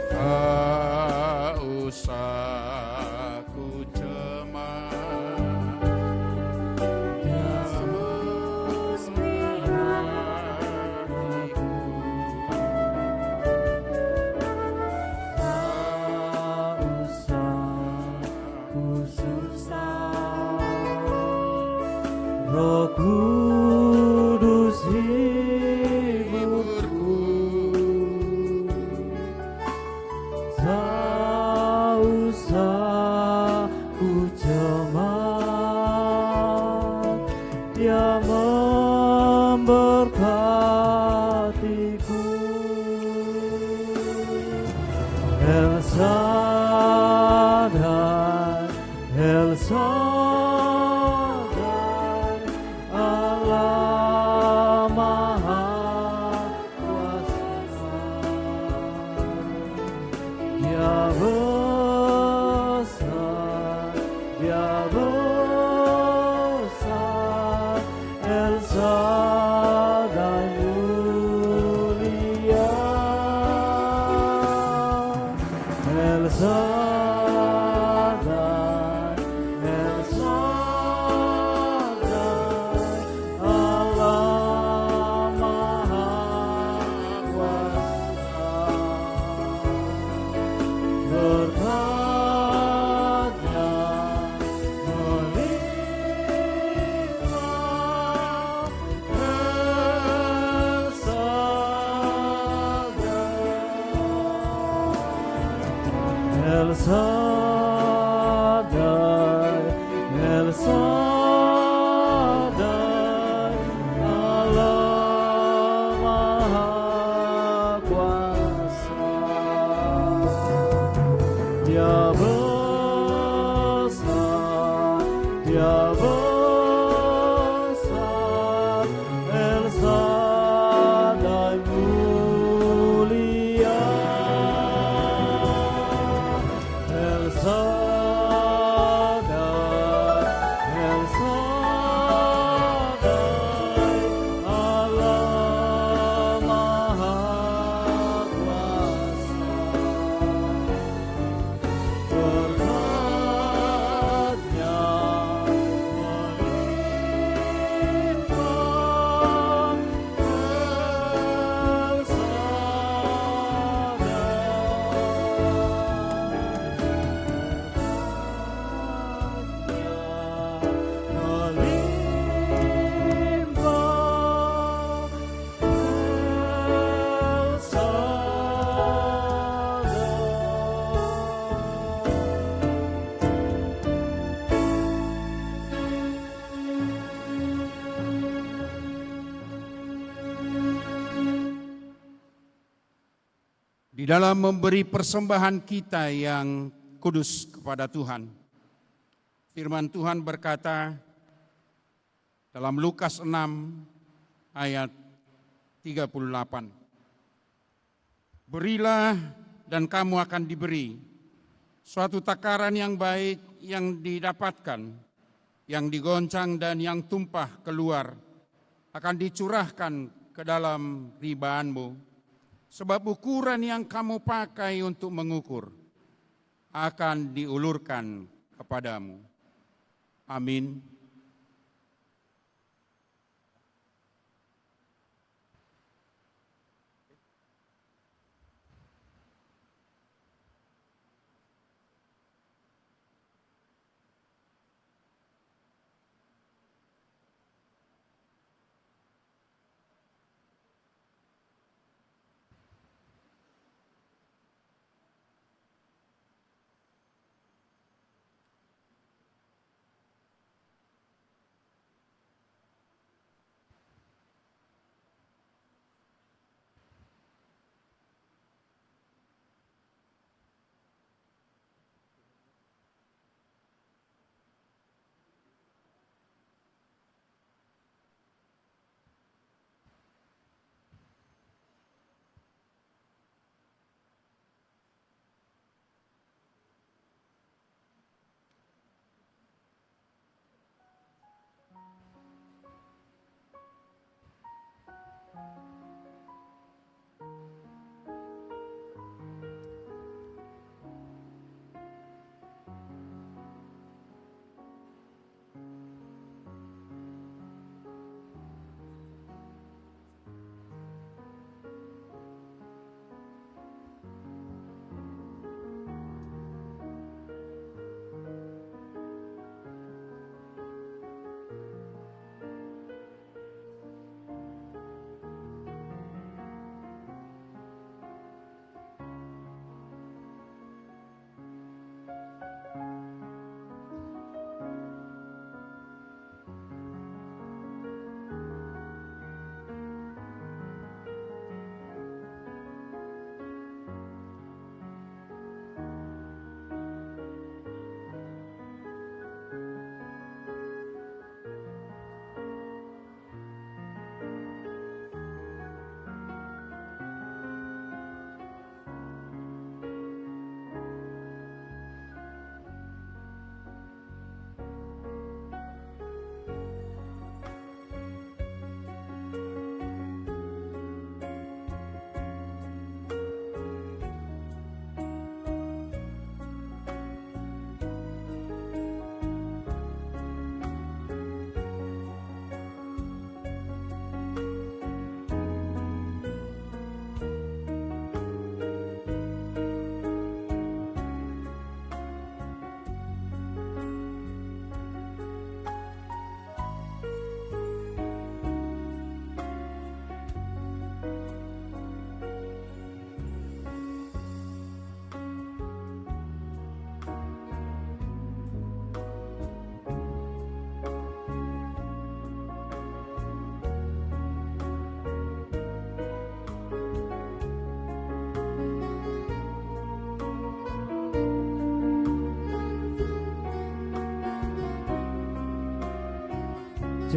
Tak usah ku cemas, Dia memberkatiku. Tak usah ku susah, Roh Kudus hiburku. Tak usah ku cemas, Dia memberkatiku. El Shaddai, El Shaddai, Allah Maha Kuasa. Dia besar, Dia besar, El Shaddai mulia. El Shaddai, El Shaddai, Allah Maha Kuasa. Berkatnya melimpah bersandar. El Shaddai, El Shaddai, Allah Maha Kuasa. Dia besar, Dia besar, El Shaddai mulia. El di dalam memberi persembahan kita yang kudus kepada Tuhan. Firman Tuhan berkata dalam Lukas 6 ayat 38. Berilah dan kamu akan diberi. Suatu takaran yang baik yang didapatkan, yang digoncang dan yang tumpah keluar, akan dicurahkan ke dalam ribaanmu. Sebab ukuran yang kamu pakai untuk mengukur akan diulurkan kepadamu. Amin.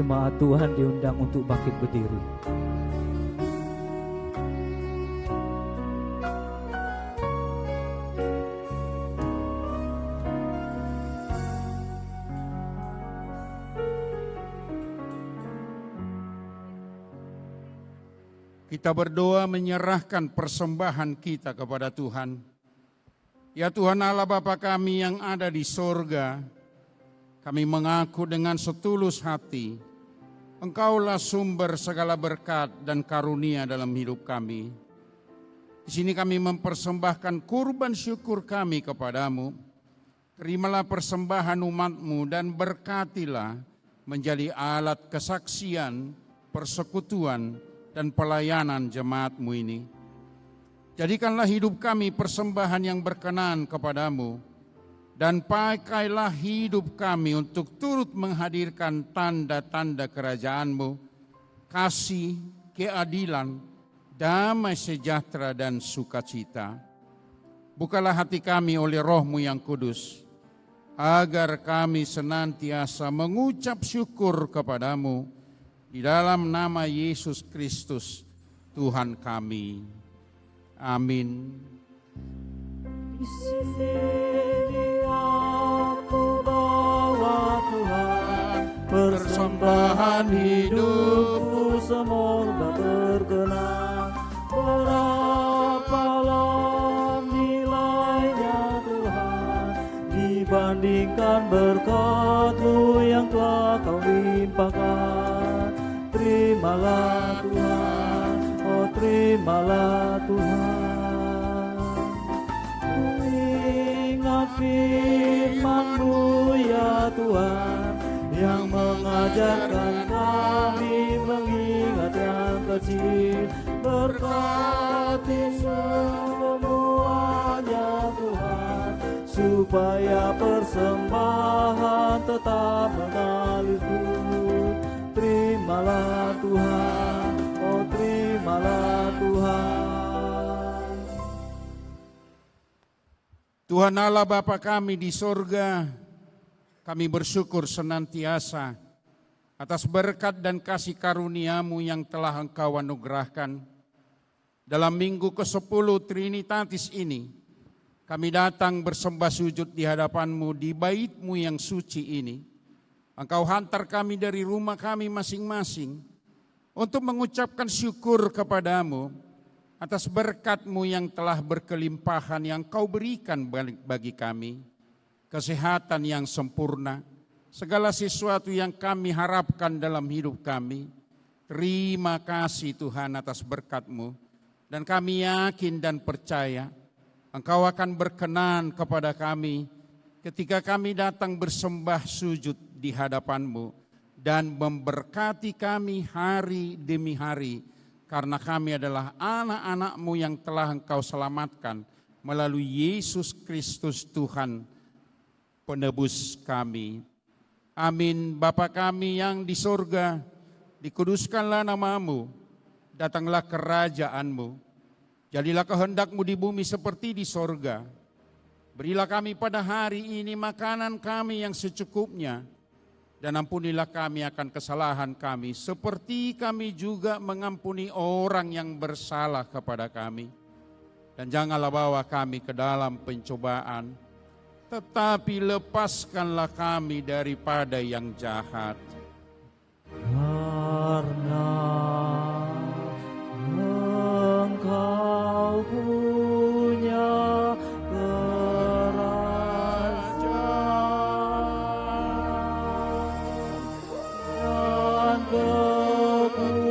Jemaat Tuhan diundang untuk bangkit berdiri. Kita berdoa menyerahkan persembahan kita kepada Tuhan. Ya Tuhan Allah Bapa kami yang ada di sorga, kami mengaku dengan setulus hati, Engkaulah sumber segala berkat dan karunia dalam hidup kami. Di sini kami mempersembahkan kurban syukur kami kepadamu. Terimalah persembahan umat-Mu dan berkatilah menjadi alat kesaksian, persekutuan, dan pelayanan jemaat-Mu ini. Jadikanlah hidup kami persembahan yang berkenan kepadamu, dan pakailah hidup kami untuk turut menghadirkan tanda-tanda kerajaan-Mu, kasih, keadilan, damai sejahtera dan sukacita. Bukalah hati kami oleh Roh-Mu yang kudus, agar kami senantiasa mengucap syukur kepadamu di dalam nama Yesus Kristus, Tuhan kami. Amin. Di sini aku bawa Tuhan, persembahan hidupku semoga berkenan. Berapalah nilainya Tuhan dibandingkan berkat-Mu yang telah Kau limpahkan. Terimalah Tuhan, oh terimalah Tuhan. Ingat firman-Mu ya Tuhan, yang mengajarkan kami mengingat yang kecil. Berkati semuanya Tuhan, supaya persembahan tetap mengalir. Terimalah Tuhan, oh terimalah Tuhan. Tuhan Allah Bapa kami di sorga, kami bersyukur senantiasa atas berkat dan kasih karunia-Mu yang telah Engkau anugerahkan. Dalam minggu ke-10 Trinitatis ini, kami datang bersembah sujud di hadapan-Mu di bait-Mu yang suci ini. Engkau hantar kami dari rumah kami masing-masing untuk mengucapkan syukur kepadamu atas berkat-Mu yang telah berkelimpahan yang Kau berikan bagi kami. Kesehatan yang sempurna, segala sesuatu yang kami harapkan dalam hidup kami. Terima kasih Tuhan atas berkat-Mu, dan kami yakin dan percaya Engkau akan berkenan kepada kami ketika kami datang bersembah sujud di hadapan-Mu dan memberkati kami hari demi hari, karena kami adalah anak-anak-Mu yang telah Engkau selamatkan melalui Yesus Kristus Tuhan, penebus kami. Amin. Bapa kami yang di sorga, dikuduskanlah nama-Mu, datanglah kerajaan-Mu, jadilah kehendak-Mu di bumi seperti di sorga. Berilah kami pada hari ini makanan kami yang secukupnya, dan ampunilah kami akan kesalahan kami, seperti kami juga mengampuni orang yang bersalah kepada kami. Dan janganlah bawa kami ke dalam pencobaan, tetapi lepaskanlah kami daripada yang jahat. Karena Engkau punya kerajaan dan kekuasaan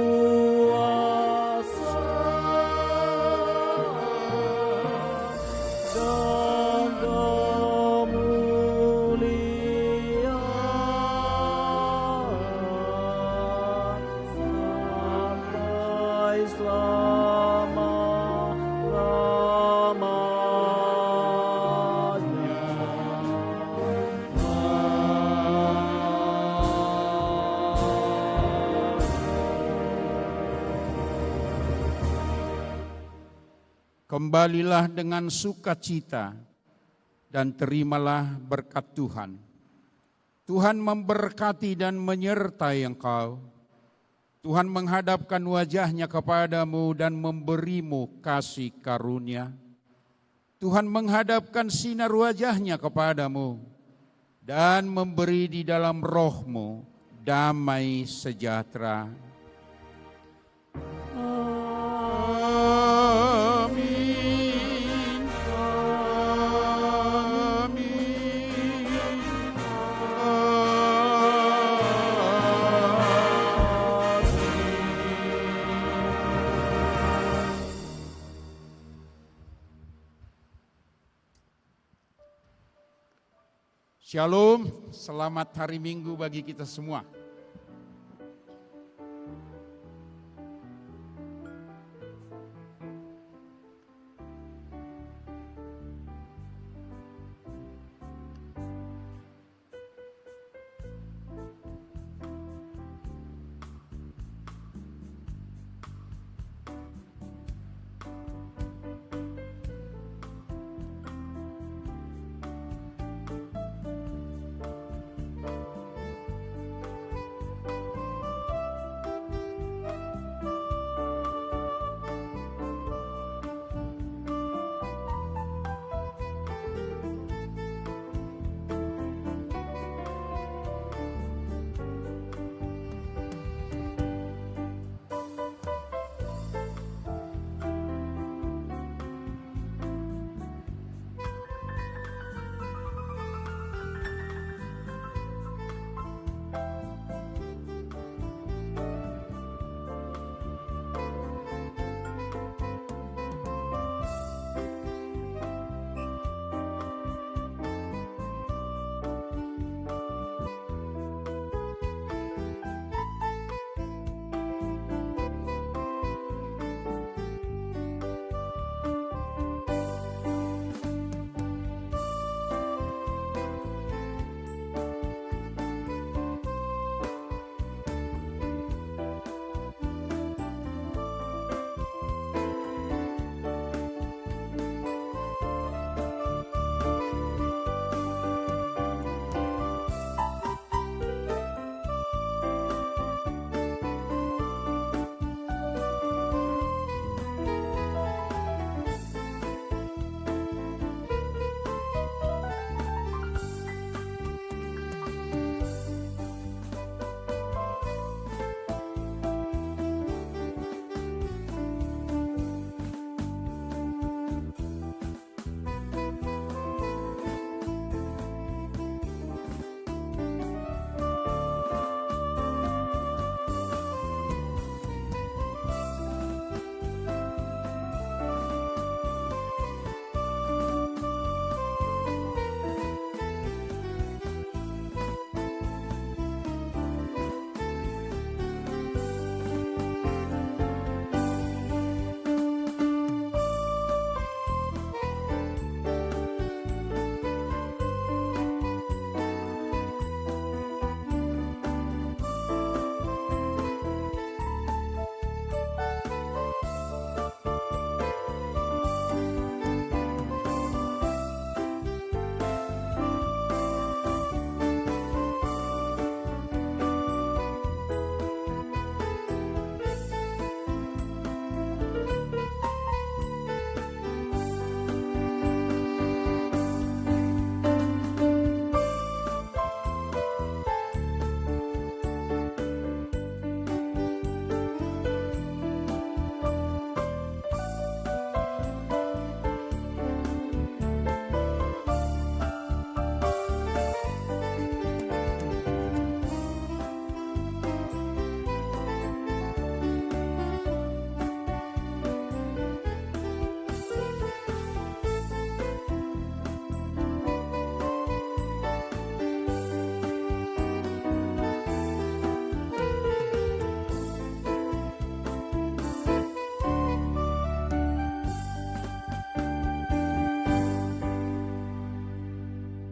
dan kemuliaan sampai selama-lamanya. Kembalilah dengan sukacita dan terimalah berkat Tuhan. Tuhan memberkati dan menyertai engkau. Tuhan menghadapkan wajah-Nya kepadamu dan memberimu kasih karunia. Tuhan menghadapkan sinar wajah-Nya kepadamu dan memberi di dalam roh-Mu damai sejahtera. Amin. Shalom, selamat hari Minggu bagi kita semua.